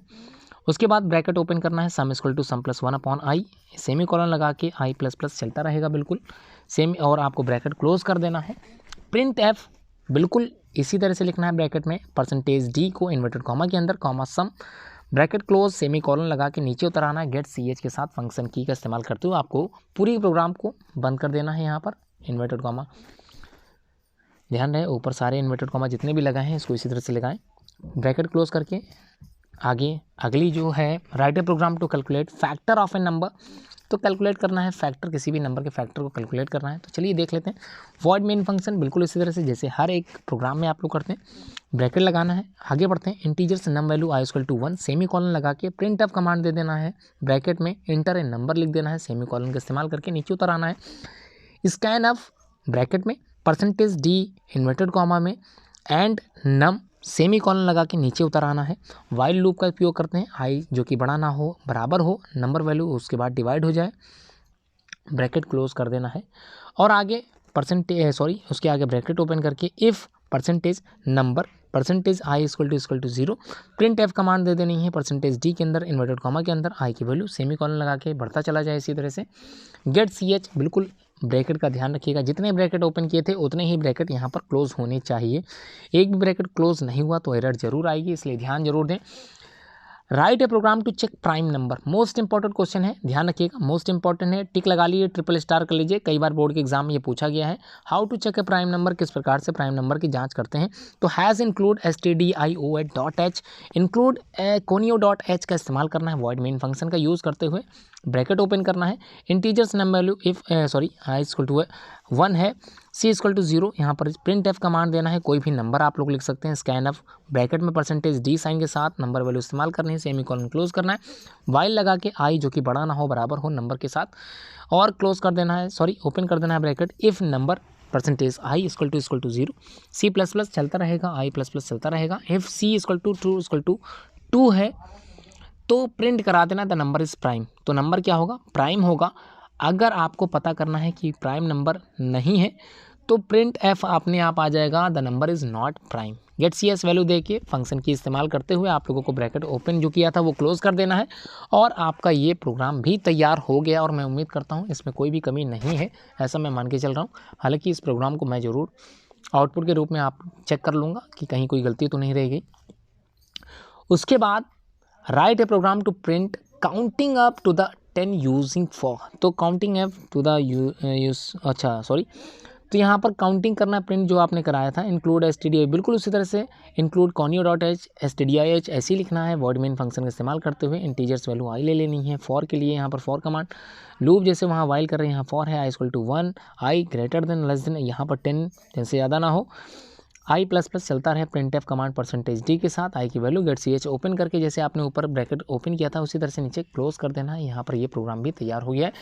उसके बाद ब्रैकेट ओपन करना है, सम = सम + 1/i, सेमी कॉलन लगा के आई प्लस प्लस चलता रहेगा बिल्कुल सेम, और आपको ब्रैकेट क्लोज कर देना है। प्रिंट एफ बिल्कुल इसी तरह से लिखना है, ब्रैकेट में परसेंटेज डी को इन्वर्टेड कॉमा के अंदर, कॉमा सम, ब्रैकेट क्लोज, सेमी कॉलन लगा के नीचे उतर आना है, गेट सी एच के साथ फंक्शन की का इस्तेमाल करते हुए आपको पूरी प्रोग्राम को बंद कर देना है। यहाँ पर इन्वर्टेड कॉमा ध्यान रहे, ऊपर सारे इन्वर्टेड कॉमा जितने भी लगाए हैं इसको इसी तरह से लगाएं, ब्रैकेट क्लोज करके आगे अगली जो है write a program to calculate factor of a number. तो कैलकुलेट करना है फैक्टर, किसी भी नंबर के फैक्टर को कैलकुलेट करना है। तो चलिए देख लेते हैं। वॉइड मेन फंक्शन बिल्कुल इसी तरह से जैसे हर एक प्रोग्राम में आप लोग करते हैं, ब्रैकेट लगाना है। आगे बढ़ते हैं, integers num value i = 1, semi colon लगा के प्रिंट एफ कमांड दे देना है, ब्रैकेट में इंटर ए नंबर लिख देना है, सेमी कॉलन का इस्तेमाल करके नीचे उतर आना है। स्कैन एफ ब्रैकेट में परसेंटेज डी इन्वर्टेड कॉमा में एंड नम सेमी कॉलन लगा के नीचे उतर आना है। वाइल लूप का उपयोग करते हैं, आई जो कि बड़ा ना हो बराबर हो, नंबर वैल्यू उसके बाद डिवाइड हो जाए, ब्रैकेट क्लोज कर देना है। और आगे उसके आगे ब्रैकेट ओपन करके if percentage number percentage i = 0, print F command दे देनी है, परसेंटेज डी के अंदर इन्वर्टेड कॉमा के अंदर आई की वैल्यू सेमी कॉलन लगा के बढ़ता चला जाए। इसी तरह से गेट सी एच, बिल्कुल ब्रैकेट का ध्यान रखिएगा, जितने ब्रैकेट ओपन किए थे उतने ही ब्रैकेट यहाँ पर क्लोज होने चाहिए। एक भी ब्रैकेट क्लोज नहीं हुआ तो एरर जरूर आएगी, इसलिए ध्यान जरूर दें। Write a program to check prime number, most important question है, ध्यान रखिएगा, मोस्ट इंपॉर्टेंट है, टिक लगा लीजिए, ट्रिपल स्टार कर लीजिए, कई बार बोर्ड के एग्जाम में ये पूछा गया है। How to check a prime number, किस प्रकार से प्राइम नंबर की जांच करते हैं। तो has include stdio.h, include conio.h का इस्तेमाल करना है, वॉइड मेन फंक्शन का यूज़ करते हुए ब्रैकेट ओपन करना है। इंटीजर्स नम वैल्यू i = 1 है, सी इक्वल टू 0, यहाँ पर प्रिंट एफ कमांड देना है, कोई भी नंबर आप लोग लिख सकते हैं, स्कैन एफ ब्रैकेट में परसेंटेज डी साइन के साथ नंबर वैल्यू इस्तेमाल करनी है, सेमीकोलन क्लोज करना है, वाइल लगा के आई जो कि बड़ा ना हो बराबर हो नंबर के साथ और क्लोज कर देना है, सॉरी ओपन कर देना है bracket, if number percentage I equal to 0, C plus plus चलता रहेगा, आई प्लस प्लस चलता रहेगा, इफ़ सी इक्वल टू 2 है तो प्रिंट करा देना द नंबर इज़ प्राइम। तो नंबर क्या होगा, प्राइम होगा। अगर आपको पता करना है कि प्राइम नंबर नहीं है तो प्रिंट एफ अपने आप आ जाएगा the number is not prime. Get c s value दे के फंक्शन की इस्तेमाल करते हुए आप लोगों को ब्रैकेट ओपन जो किया था वो क्लोज कर देना है और आपका ये प्रोग्राम भी तैयार हो गया और मैं उम्मीद करता हूँ इसमें कोई भी कमी नहीं है, ऐसा मैं मान के चल रहा हूँ। हालांकि इस प्रोग्राम को मैं ज़रूर आउटपुट के रूप में आप चेक कर लूँगा कि कहीं कोई गलती तो नहीं रह गई। उसके बाद write a program to print counting up to the 10 using for, तो काउंटिंग अप टू द तो यहाँ पर काउंटिंग करना प्रिंट जो आपने कराया था, इंक्लूड stdio, बिल्कुल उसी तरह से इंक्लूड conio.h stdih ऐसे ही लिखना है, वॉइड मेन फंक्शन का इस्तेमाल करते हुए इंटीजर्स वैल्यू आई ले लेनी है। फॉर के लिए यहाँ पर फॉर कमांड, लूप जैसे वहाँ वाइल कर रहे हैं यहाँ फॉर है, I equal to 1, I greater than less than, यहाँ पर 10 से ज़्यादा ना हो, आई प्लस प्लस चलता रहे print F command percentage D के साथ, आई की value get C H open करके जैसे आपने ऊपर ब्रैकेट ओपन किया था उसी तरह से नीचे क्लोज कर देना है। यहाँ पर ये प्रोग्राम भी तैयार हो गया है।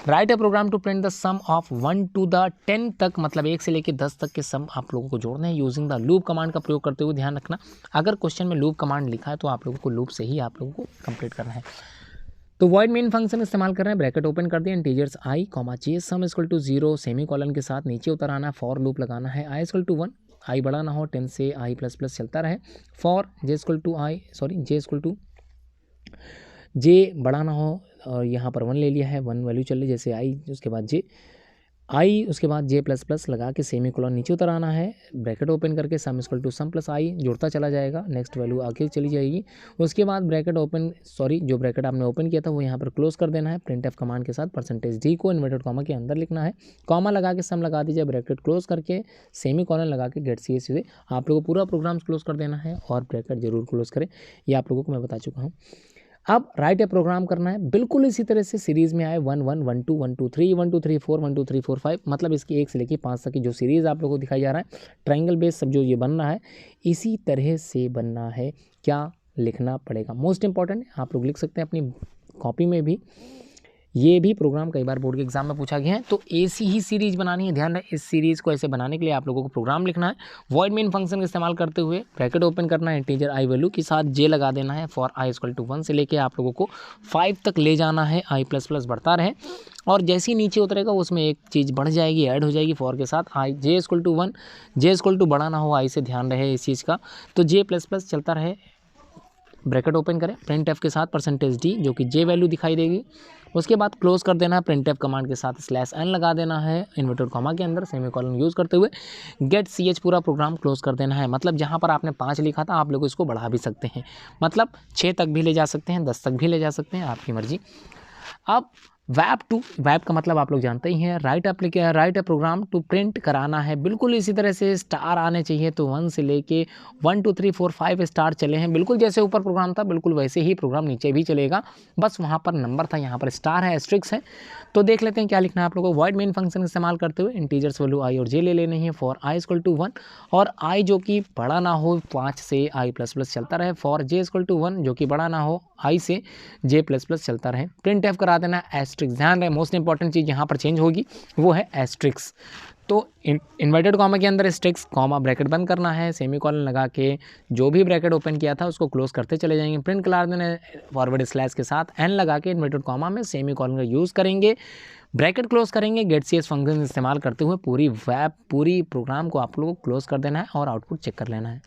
Write a program to print the sum of 1 to 10 तक, मतलब 1 से लेकर 10 तक के सम आप लोगों को जोड़ने हैं यूजिंग द लूप कमांड का प्रयोग करते हुए। ध्यान रखना अगर क्वेश्चन में लूप कमांड लिखा है तो आप लोगों को लूप से ही आप लोगों को कंप्लीट करना है। तो वॉइड मेन फंक्शन इस्तेमाल कर रहे हैं, ब्रैकेट ओपन कर दिया, integers I comma J sum equal to 0 semicolon के साथ नीचे उतर आना है, फॉर लूप लगाना है, आई इक्वल टू 1, आई बड़ा ना हो 10 से आई प्लस प्लस चलता रहे, फॉर जे इक्वल टू जे बड़ा ना हो और यहाँ पर 1 ले लिया है, 1 वैल्यू चल रही जैसे आई उसके बाद जे, आई उसके बाद जे प्लस प्लस लगा के सेमीकोलन नीचे उतर आना है, ब्रैकेट ओपन करके sum equal to sum plus I जुड़ता चला जाएगा, नेक्स्ट वैल्यू आगे चली जाएगी। उसके बाद ब्रैकेट ओपन जो ब्रैकेट आपने ओपन किया था वो यहाँ पर क्लोज कर देना है, प्रिंट एफ कमांड के साथ परसेंटेज डी को इन्वर्टेड कॉमा के अंदर लिखना है, कॉमा लगा के सम लगा दीजिए, ब्रैकेट क्लोज करके सेमीकोलन लगा के गेट सी एस से आप लोगों को पूरा प्रोग्राम क्लोज कर देना है और ब्रैकेट जरूर क्लोज करें, ये आप लोगों को मैं बता चुका हूँ। अब राइट ए प्रोग्राम करना है बिल्कुल इसी तरह से सीरीज़ में आए 1 1 1 2 1 2 3 1 2 3 4 1 2 3 4 5, मतलब इसकी 1 से लेकर 5 तक की जो सीरीज़ आप लोगों को दिखाई जा रहा है ट्रायंगल बेस सब जो ये बन रहा है इसी तरह से बनना है। क्या लिखना पड़ेगा, मोस्ट इंपॉर्टेंट आप लोग लिख सकते हैं अपनी कॉपी में भी, ये भी प्रोग्राम कई बार बोर्ड के एग्जाम में पूछा गया है। तो ऐसी ही सीरीज़ बनानी है, ध्यान रहे इस सीरीज़ को ऐसे बनाने के लिए आप लोगों को प्रोग्राम लिखना है, वॉइड मेन फंक्शन का इस्तेमाल करते हुए ब्रैकेट ओपन करना है, इंटीजर आई वैल्यू के साथ जे लगा देना है, फॉर आई इक्वल टू 1 से लेके आप लोगों को 5 तक ले जाना है, आई प्लस प्लस बढ़ता रहे और जैसे ही नीचे उतरेगा उसमें एक चीज़ बढ़ जाएगी, ऐड हो जाएगी फॉर के साथ, I J equal to 1, J equal to बड़ा ना हो आई से, ध्यान रहे इस चीज़ का, तो जे प्लस प्लस चलता रहे, ब्रैकेट ओपन करें प्रिंट एफ के साथ परसेंटेज डी जो कि जे वैल्यू दिखाई देगी, उसके बाद क्लोज कर देना है, प्रिंट एफ कमांड के साथ स्लैश एन लगा देना है इन्वर्टेड कॉमा के अंदर सेमीकोलन यूज़ करते हुए, गेट सी एच पूरा प्रोग्राम क्लोज कर देना है। मतलब जहाँ पर आपने 5 लिखा था आप लोग इसको बढ़ा भी सकते हैं, मतलब 6 तक भी ले जा सकते हैं, 10 तक भी ले जा सकते हैं, आपकी मर्जी। अब वैप का मतलब आप लोग जानते ही हैं, write a program to print कराना है, बिल्कुल इसी तरह से स्टार आने चाहिए, तो 1 से लेके 1 2 3 4 5 स्टार चले हैं, बिल्कुल जैसे ऊपर प्रोग्राम था बिल्कुल वैसे ही प्रोग्राम नीचे भी चलेगा, बस वहाँ पर नंबर था यहाँ पर स्टार है, एस्ट्रिक्स है। तो देख लेते हैं क्या लिखना है आप लोगों को, वॉइड मेन फंक्शन इस्तेमाल करते हुए इंटीजर्स वैल्यू आई और जे ले लेनी है, फॉर आई इक्वल टू 1 और आई जो कि बड़ा ना हो 5 से आई प्लस प्लस चलता रहे, फॉर जे इक्वल टू 1 जो कि बड़ा ना हो आई से जे प्लस प्लस चलता रहे, प्रिंट एफ करा देना एस्ट्रिक्स, ध्यान रहे मोस्ट इंपॉर्टेंट चीज़ यहाँ पर चेंज होगी वो है एस्ट्रिक्स। तो इन्वर्टेड कॉमा के अंदर एस्ट्रिक्स कॉमा ब्रैकेट बंद करना है, सेमीकोलन लगा के जो भी ब्रैकेट ओपन किया था उसको क्लोज करते चले जाएंगे, प्रिंट करा देना फॉरवर्ड स्लैश के साथ एन लगा के इन्वर्टेड कॉमा में सेमीकोलन का यूज़ करेंगे, ब्रैकेट क्लोज करेंगे, गेट सी एस फंक्शन इस्तेमाल करते हुए पूरी प्रोग्राम को आप लोगों को क्लोज कर देना है और आउटपुट चेक कर लेना है।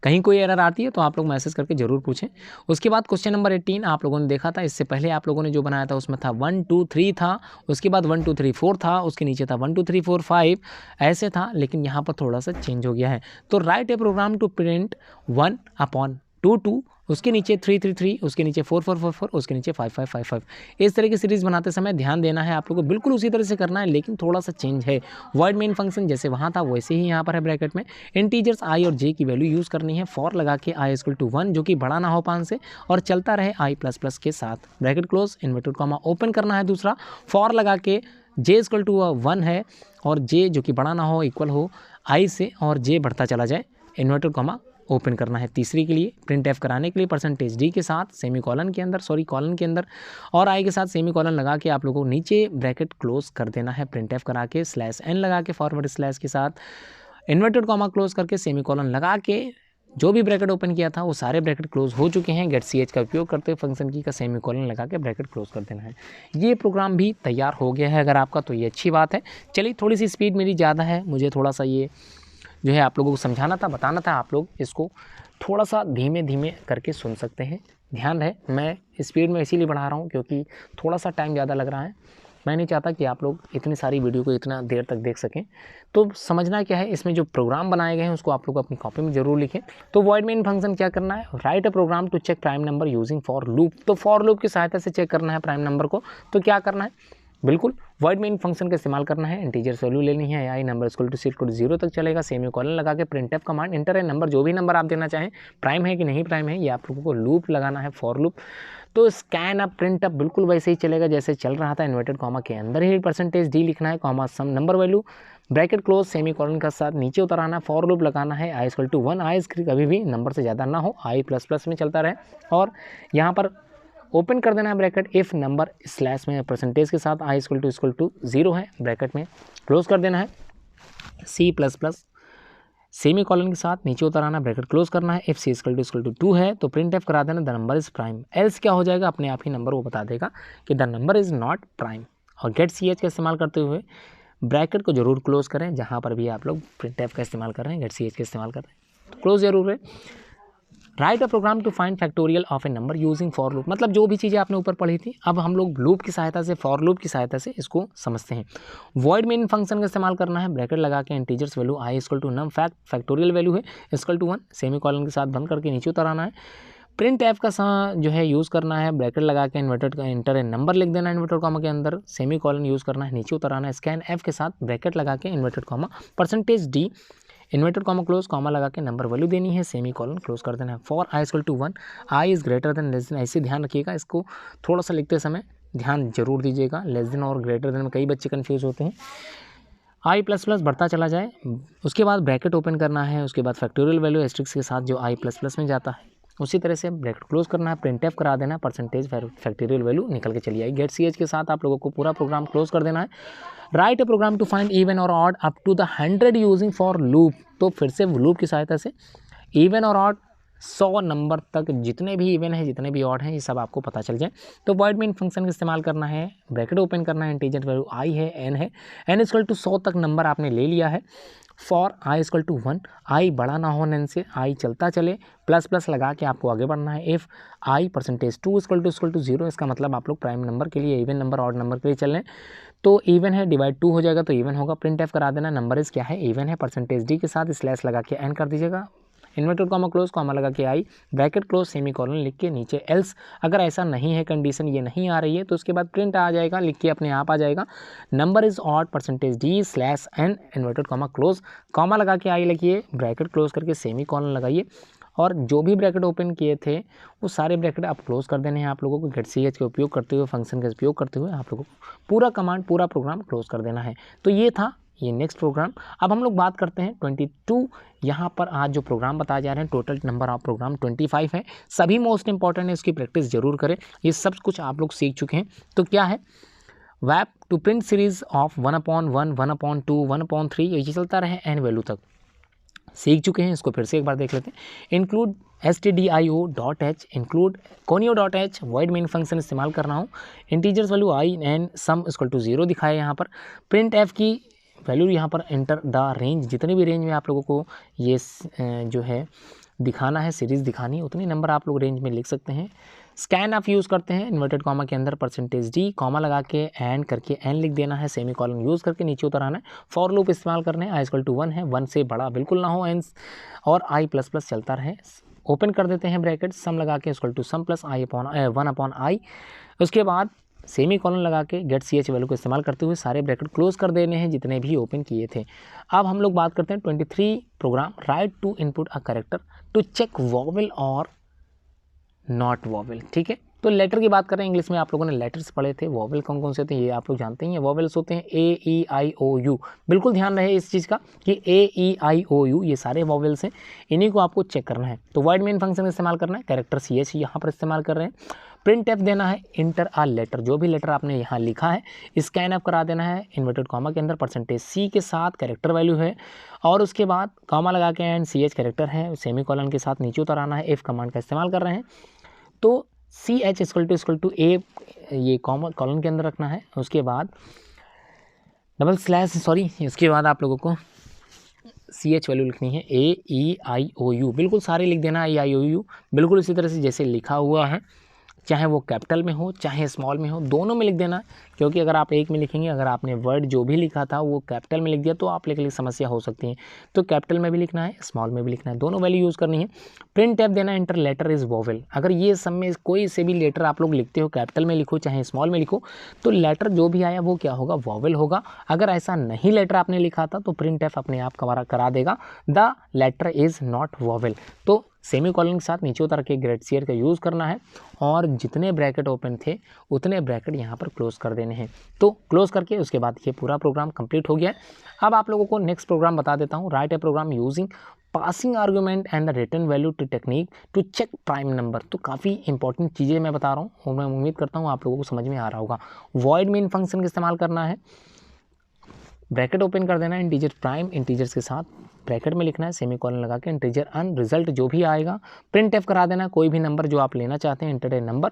कहीं कोई एरर आती है तो आप लोग मैसेज करके ज़रूर पूछें। उसके बाद क्वेश्चन नंबर 18 आप लोगों ने देखा था, इससे पहले आप लोगों ने जो बनाया था उसमें था 1 2 3 था, उसके बाद 1 2 3 4 था, उसके नीचे था 1 2 3 4 5 ऐसे था, लेकिन यहाँ पर थोड़ा सा चेंज हो गया है। तो write a program to print 1/2 2, उसके नीचे 3 3 3, उसके नीचे 4 4 4 4, उसके नीचे 5 5 5 5। इस तरह की सीरीज़ बनाते समय ध्यान देना है आप लोगों को, बिल्कुल उसी तरह से करना है लेकिन थोड़ा सा चेंज है। वॉइड मेन फंक्शन जैसे वहाँ था वैसे ही यहाँ पर है, ब्रैकेट में इंटीजर्स आई और जे की वैल्यू यूज़ करनी है, फॉर लगा के आई इक्वल टू 1 जो कि बड़ा ना हो 5 से और चलता रहे आई प्लस प्लस के साथ, bracket close inverted comma open करना है दूसरा, फॉर लगा के जे इक्वल टू 1 है और जे जो कि बड़ा ना हो इक्वल हो आई से और जे बढ़ता चला जाए, इन्वर्टेड कॉमा ओपन करना है। तीसरी के लिए प्रिंट एफ कराने के लिए परसेंटेज डी के साथ सेमी कॉलन के अंदर कॉलन के अंदर और आई के साथ सेमी कॉलन लगा के आप लोगों को नीचे ब्रैकेट क्लोज कर देना है। प्रिंट एफ करा के स्लैश एन लगा के फॉरवर्ड स्लैश के साथ इन्वर्टेड कॉमा क्लोज करके सेमी कॉलन लगा के जो भी ब्रैकेट ओपन किया था वो सारे ब्रैकेट क्लोज हो चुके हैं। गेट सी एच का उपयोग करते हुए फंक्शन की का सेमी कॉलन लगा के ब्रैकेट क्लोज कर देना है। ये प्रोग्राम भी तैयार हो गया है अगर आपका, तो ये अच्छी बात है। चलिए, थोड़ी सी स्पीड मेरी ज़्यादा है, मुझे थोड़ा सा ये जो है आप लोगों को समझाना था, बताना था। आप लोग इसको थोड़ा सा धीमे धीमे करके सुन सकते हैं। ध्यान रहे, मैं स्पीड में इसीलिए बढ़ा रहा हूँ क्योंकि थोड़ा सा टाइम ज़्यादा लग रहा है। मैं नहीं चाहता कि आप लोग इतनी सारी वीडियो को इतना देर तक देख सकें। तो समझना क्या है, इसमें जो प्रोग्राम बनाए गए हैं उसको आप लोग अपनी कॉपी में जरूर लिखें। तो वॉइड मेन फंक्शन क्या करना है, write a program to check prime number using for loop. तो फॉर लूप की सहायता से चेक करना है प्राइम नंबर को। तो क्या करना है, बिल्कुल वॉइड मेन फंक्शन का इस्तेमाल करना है। इंटीजर वैल्यू लेनी है, I number equal to equal to 0 तक चलेगा, सेमी कॉलन लगा के print F command enter a number, जो भी नंबर आप देना चाहें, प्राइम है कि नहीं प्राइम है, ये आप लोगों को लूप लगाना है, फॉर लूप। तो स्कैन अप प्रिंट अप बिल्कुल वैसे ही चलेगा जैसे चल रहा था, इन्वर्टेड कॉमा के अंदर ही परसेंटेज डी लिखना है, comma sum number value bracket close semi colon का साथ नीचे उतर आना, फॉर लूप लगाना है, आई इक्वल टू 1, आई कभी भी नंबर से ज़्यादा ना हो, आई प्लस प्लस में चलता रहे, और यहाँ पर ओपन कर देना है ब्रैकेट, इफ नंबर स्लैश में परसेंटेज के साथ आई इक्वल टू 0 है, ब्रैकेट में क्लोज कर देना है, C plus plus semi colon के साथ नीचे उतर आना, ब्रैकेट क्लोज करना है, इफ सी इक्वल टू 2 है तो प्रिंट एफ करा देना the number is prime, else क्या हो जाएगा, अपने आप ही नंबर वो बता देगा कि the number is not prime. और गेट सी एच का इस्तेमाल करते हुए ब्रैकेट को जरूर क्लोज करें, जहाँ पर भी आप लोग प्रिंट एफ का इस्तेमाल कर रहे हैं, गेट सी एच का इस्तेमाल कर रहे हैं तो क्लोज जरूर है। Write a program to find factorial of a number using for loop, मतलब जो भी चीज़ें आपने ऊपर पढ़ी थी अब हम लोग लूप की सहायता से, फॉर लूप की सहायता से इसको समझते हैं। वॉइड मेन फंक्शन का इस्तेमाल करना है, ब्रैकेट लगा के integers value I equal to num factorial value है इक्वल टू 1, सेमी कॉलन के साथ बंद करके नीचे उतर आना है। प्रिंट एफ का जो है यूज़ करना है, ब्रैकेट लगा के इन्वर्टेड का इंटर नंबर लिख देना है इन्वर्टेड कॉमा के अंदर, सेमी कॉलन यूज़ करना है, नीचे उतर आना है, स्कैन एफ के साथ ब्रैकेट लगा के inverted comma percentage D inverted comma close comma लगा के नंबर वैल्यू देनी है, सेमी कॉलन क्लोज कर देना है। For I equal to 1, I is greater than less than, ऐसे ध्यान रखिएगा, इसको थोड़ा सा लिखते समय ध्यान जरूर दीजिएगा, लेस देन और ग्रेटर देन में कई बच्चे कन्फ्यूज होते हैं। आई प्लस प्लस बढ़ता चला जाए, उसके बाद ब्रैकेट ओपन करना है, उसके बाद फैक्टोरियल वैल्यू एस्ट्रिक्स के साथ जो आई प्लस प्लस में जाता है उसी तरह से ब्रैकेट क्लोज करना है, प्रिंट एफ करा देना, परसेंटेज फैक्टोरियल वैल्यू निकल के चली आएगी। गेट सी एच के साथ आप लोगों को पूरा प्रोग्राम क्लोज कर देना है। Write a program to find even और odd up to the 100 using for loop, तो फिर से लूप की सहायता से इवन और ऑड 100 नंबर तक जितने भी इवन है जितने भी ऑड हैं ये सब आपको पता चल जाए। तो वॉइड मेन फंक्शन का इस्तेमाल करना है, ब्रैकेट ओपन करना है, इंटीजर वैल्यू आई है, एन है, एन इक्वल टू 100 तक नंबर आपने ले लिया है। फॉर आई इक्वल टू 1, आई बड़ा ना हो एन से, आई चलता चले, प्लस प्लस लगा के आपको आगे बढ़ना है। If I percentage 2 equal to 0, इसका मतलब आप लोग प्राइम नंबर के लिए, इवन नंबर ऑड नंबर के लिए चल रहे हैं, तो इवन है डिवाइड 2 हो जाएगा तो इवन होगा। प्रिंट एफ करा देना, नंबर इस क्या है, इवन है, परसेंटेज डी के साथ स्लैश लगा के एन कर दीजिएगा, इन्वर्टेड कॉमा क्लोज कॉमा लगा के आई, ब्रैकेट क्लोज सेमी कॉलन लिख के नीचे एल्स, अगर ऐसा नहीं है कंडीशन ये नहीं आ रही है तो उसके बाद प्रिंट आ जाएगा, लिख के अपने आप आ जाएगा, number is odd percentage D slash N inverted comma close comma लगा के आई लिखिए, ब्रैकेट क्लोज करके सेमी कॉलन लगाइए, और जो भी ब्रैकेट ओपन किए थे वो सारे ब्रैकेट आप क्लोज कर देने हैं। आप लोगों को गेट सी एच का उपयोग करते हुए, फंक्शन का उपयोग करते हुए आप लोगों को पूरा कमांड, पूरा प्रोग्राम क्लोज कर देना है। तो ये था ये नेक्स्ट प्रोग्राम। अब हम लोग बात करते हैं 22, यहाँ पर आज जो प्रोग्राम बताए जा रहे हैं टोटल नंबर ऑफ प्रोग्राम 25 है, सभी मोस्ट इंपॉर्टेंट है, इसकी प्रैक्टिस जरूर करें, ये सब कुछ आप लोग सीख चुके हैं। तो क्या है, वैप टू प्रिंट सीरीज ऑफ 1/1, 1/2, 1/3, ये चलता रहे एन वैल्यू तक सीख चुके हैं, इसको फिर से एक बार देख लेते हैं। Include stdio.h, include conio.h, void main function इस्तेमाल कर रहा हूँ, integers value I N sum equal to 0 दिखाए यहाँ पर, प्रिंट एफ की वैल्यू यहाँ पर एंटर द रेंज, जितने भी रेंज में आप लोगों को ये जो है दिखाना है, सीरीज़ दिखानी है, उतनी नंबर आप लोग रेंज में लिख सकते हैं। स्कैन आप यूज़ करते हैं, इन्वर्टेड कॉमा के अंदर परसेंटेज डी कॉमा लगा के एंड करके एन लिख देना है, सेमी कॉलन यूज़ करके नीचे उतर आना है। फॉर लूप इस्तेमाल करने, आई इक्वल टू 1 है, 1 से बड़ा बिल्कुल ना हो एन, और आई प्लस प्लस चलता रहे। ओपन कर देते हैं ब्रैकेट, सम लगा के equal to sum plus I upon 1/i, उसके बाद सेमी कॉलन लगा के गेट सी एच वैल्यू को इस्तेमाल करते हुए सारे ब्रैकेट क्लोज कर देने हैं जितने भी ओपन किए थे। अब हम लोग बात करते हैं 23 program, write to input a character to check vowel और नॉट वॉवेल, ठीक है। तो लेटर की बात करें, इंग्लिश में आप लोगों ने लेटर्स पढ़े थे, वॉवेल कौन कौन से होते हैं ये आप लोग जानते ही हैं। वॉवेल्स होते हैं A-E-I-O-U, बिल्कुल ध्यान रहे इस चीज़ का कि A-E-I-O-U ये सारे वॉवेल्स हैं, इन्हीं को आपको चेक करना है। तो वर्ड मेन फंक्शन इस्तेमाल करना है, कैरेक्टर CH यहाँ पर इस्तेमाल कर रहे हैं। प्रिंट एफ देना है, इंटर आ लेटर, जो भी लेटर आपने यहाँ लिखा है स्कैन एफ करा देना है इन्वर्टेड कॉमा के अंदर, %C के साथ कैरेक्टर वैल्यू है, और उसके बाद कॉमा लगा के एंड CH कैरेक्टर है, सेमी कॉलन के साथ नीचे उतर आना है, एफ कमांड का इस्तेमाल कर रहे हैं। तो CH = A ये कॉमा कॉलन के अंदर रखना है, उसके बाद इसके बाद आप लोगों को CH वैल्यू लिखनी है A-E-I-O-U, बिल्कुल सारे लिख देना I-O-U, बिल्कुल इसी तरह से जैसे लिखा हुआ है, चाहे वो कैपिटल में हो चाहे स्मॉल में हो, दोनों में लिख देना, क्योंकि अगर आप एक में लिखेंगे, अगर आपने वर्ड जो भी लिखा था वो कैपिटल में लिख दिया तो आप लोगों के लिए समस्या हो सकती है। तो कैपिटल में भी लिखना है, स्मॉल में भी लिखना है, दोनों वैल्यू यूज़ करनी है। प्रिंट एफ देना है, इंटर लेटर इज़ वॉवेल, अगर ये सब में कोई से भी लेटर आप लोग लिखते हो, कैपिटल में लिखो चाहे स्मॉल में लिखो, तो लेटर जो भी आया वो क्या होगा, वॉवेल होगा। अगर ऐसा नहीं लेटर आपने लिखा था तो प्रिंट एफ अपने आप करा देगा the letter is not vowel. तो सेमी कॉलन के साथ नीचे उतर के ग्रेड का यूज़ करना है, और जितने ब्रैकेट ओपन थे उतने ब्रैकेट यहाँ पर क्लोज कर देने हैं। तो क्लोज करके उसके बाद ये पूरा प्रोग्राम कंप्लीट हो गया है। अब आप लोगों को नेक्स्ट प्रोग्राम बता देता हूँ, write a program using passing argument and the return value to technique to check prime number. तो काफ़ी इंपॉर्टेंट चीज़ें मैं बता रहा हूँ और मैं उम्मीद करता हूँ आप लोगों को समझ में आ रहा होगा। वॉइड मेन फंक्शन का इस्तेमाल करना है, ब्रैकेट ओपन कर देना है, इंटीजर प्राइम इंटीजर्स के साथ ब्रैकेट में लिखना है, सेमी कॉलन लगा के इंटीजर अन रिजल्ट जो भी आएगा प्रिंट एफ करा देना, कोई भी नंबर जो आप लेना चाहते हैं inter a number,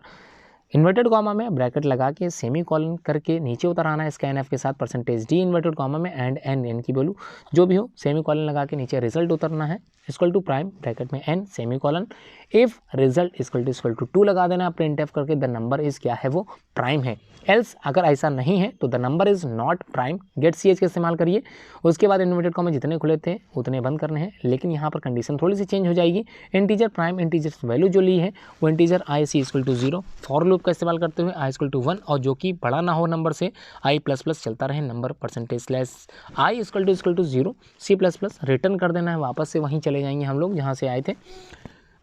inverted comma में ब्रैकेट लगा के सेमी कॉलन करके नीचे उतर आना है स्कैन एफ के साथ %D इन्वर्टेड कॉमा में एंड एन की वैल्यू जो भी हो सेमी कॉलन लगा के नीचे रिजल्ट उतरना है = प्राइम ब्रैकेट में n semi colon, if result = 2 लगा देना, प्रिंट एफ करके द नंबर इज़ क्या है वो प्राइम है, एल्स अगर ऐसा नहीं है तो the number is not prime, get CH का इस्तेमाल करिए। उसके बाद इन्वर्टेड कॉमा जितने खुले थे उतने बंद करने हैं, लेकिन यहाँ पर कंडीशन थोड़ी सी चेंज हो जाएगी, इंटीजर प्राइम इंटीजर वैल्यू जो ली है वो इंटीजर IC = 0, फॉर लूप का इस्तेमाल करते हुए I = 1, और जो कि बड़ा ना हो नंबर से I++ चलता रहे नंबर, %I = 0 C++ रिटर्न कर देना है, वापस से वहीं चले जाएंगे हम लोग जहाँ से आए थे।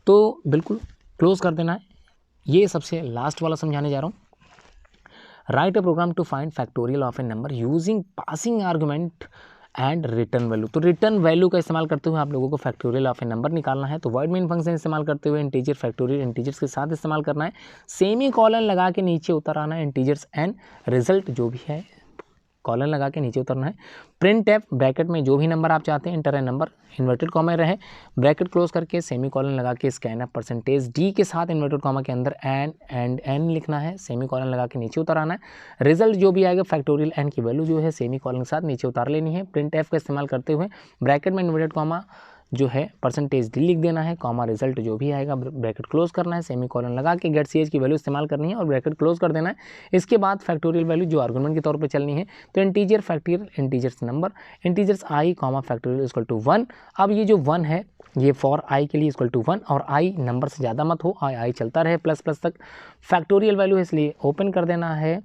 तो बिल्कुल क्लोज कर देना है। ये सबसे लास्ट वाला समझाने जा रहा हूँ, write a program to find factorial of a number using passing argument and return value. तो रिटर्न वैल्यू का इस्तेमाल करते हुए आप लोगों को फैक्टोरियल ऑफ ए नंबर निकालना है। तो वर्ड मेन फंक्शन इस्तेमाल करते हुए इंटीजर फैक्टोरियल इंटीजर्स के साथ इस्तेमाल करना है, सेमी कॉलन लगा के नीचे उतर आना है, इंटीजर्स एंड रिजल्ट जो भी है कॉलन लगा के नीचे उतरना है, प्रिंट एफ ब्रैकेट में जो भी नंबर आप चाहते हैं inter a number inverted comma रहे, ब्रैकेट क्लोज करके सेमी कॉलन लगा के स्कैन एफ %D के साथ इन्वर्टेड कॉमा के अंदर एंड एन लिखना है, सेमी कॉलन लगा के नीचे उतर आना है, रिजल्ट जो भी आएगा फैक्टोरियल एन की वैल्यू जो है सेमी कॉलन के साथ नीचे उतार लेनी है, प्रिंट एफ का इस्तेमाल करते हुए ब्रैकेट में इन्वर्टेड कॉमा जो है %D लिख देना है, कॉमा रिजल्ट जो भी आएगा ब्रैकेट क्लोज करना है, सेमी कॉलन लगा के गेट CH की वैल्यू इस्तेमाल करनी है और ब्रैकेट क्लोज कर देना है। इसके बाद फैक्टोरियल वैल्यू जो आर्गुमेंट के तौर पे चलनी है, तो integer factorial integers number integers I factorial = 1। अब ये जो 1 है ये फॉर I के लिए = 1 और I नंबर से ज़्यादा मत हो, I चलता रहे प्लस तक। फैक्टोरियल वैल्यू इसलिए ओपन कर देना है,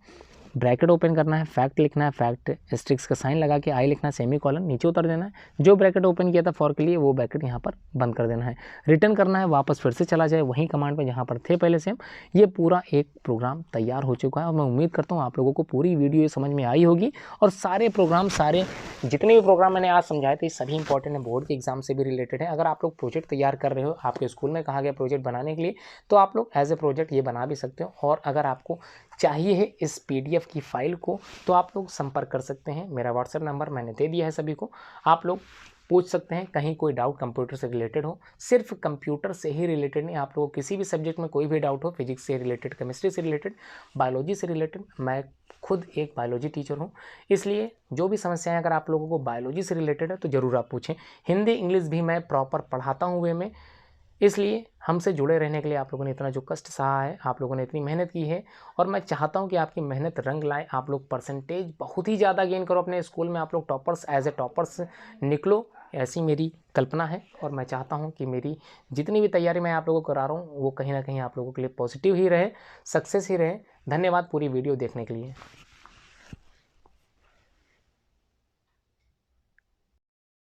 ब्रैकेट ओपन करना है, फैक्ट लिखना है, फैक्ट एस्ट्रिक्स का साइन लगा के I लिखना है, सेमी कॉलन नीचे उतर देना है, जो ब्रैकेट ओपन किया था फॉर के लिए वो ब्रैकेट यहाँ पर बंद कर देना है, रिटर्न करना है, वापस फिर से चला जाए वहीं कमांड पे जहाँ पर थे पहले से हम। ये पूरा एक प्रोग्राम तैयार हो चुका है और मैं उम्मीद करता हूँ आप लोगों को पूरी वीडियो ये समझ में आई होगी, और सारे प्रोग्राम जितने भी प्रोग्राम मैंने आज समझाए थे सभी इंपॉर्टेंट है, बोर्ड के एग्जाम से भी रिलेटेड है। अगर आप लोग प्रोजेक्ट तैयार कर रहे हो, आपके स्कूल में कहा गया प्रोजेक्ट बनाने के लिए, तो आप लोग एज ए प्रोजेक्ट ये बना भी सकते हो, और अगर आपको चाहिए है इस PDF की फाइल को तो आप लोग संपर्क कर सकते हैं, मेरा व्हाट्सएप नंबर मैंने दे दिया है सभी को, आप लोग पूछ सकते हैं। कहीं कोई डाउट कंप्यूटर से रिलेटेड हो, सिर्फ कंप्यूटर से ही रिलेटेड नहीं, आप लोगों को किसी भी सब्जेक्ट में कोई भी डाउट हो, फिजिक्स से रिलेटेड, केमिस्ट्री से रिलेटेड, बायोलॉजी से रिलेटेड, मैं खुद एक बायोलॉजी टीचर हूँ, इसलिए जो भी समस्याएं अगर आप लोगों को बायोलॉजी से रिलेटेड है तो ज़रूर आप पूछें। हिंदी इंग्लिश भी मैं प्रॉपर पढ़ाता हूँ वे में, इसलिए हमसे जुड़े रहने के लिए आप लोगों ने इतना जो कष्ट सहा है, आप लोगों ने इतनी मेहनत की है, और मैं चाहता हूं कि आपकी मेहनत रंग लाए, आप लोग परसेंटेज बहुत ही ज़्यादा गेन करो अपने स्कूल में, आप लोग टॉपर्स एज ए टॉपर्स निकलो, ऐसी मेरी कल्पना है। और मैं चाहता हूं कि मेरी जितनी भी तैयारी मैं आप लोगों को करा रहा हूँ वो कहीं ना कहीं आप लोगों के लिए पॉजिटिव ही रहे, सक्सेस ही रहे। धन्यवाद पूरी वीडियो देखने के लिए।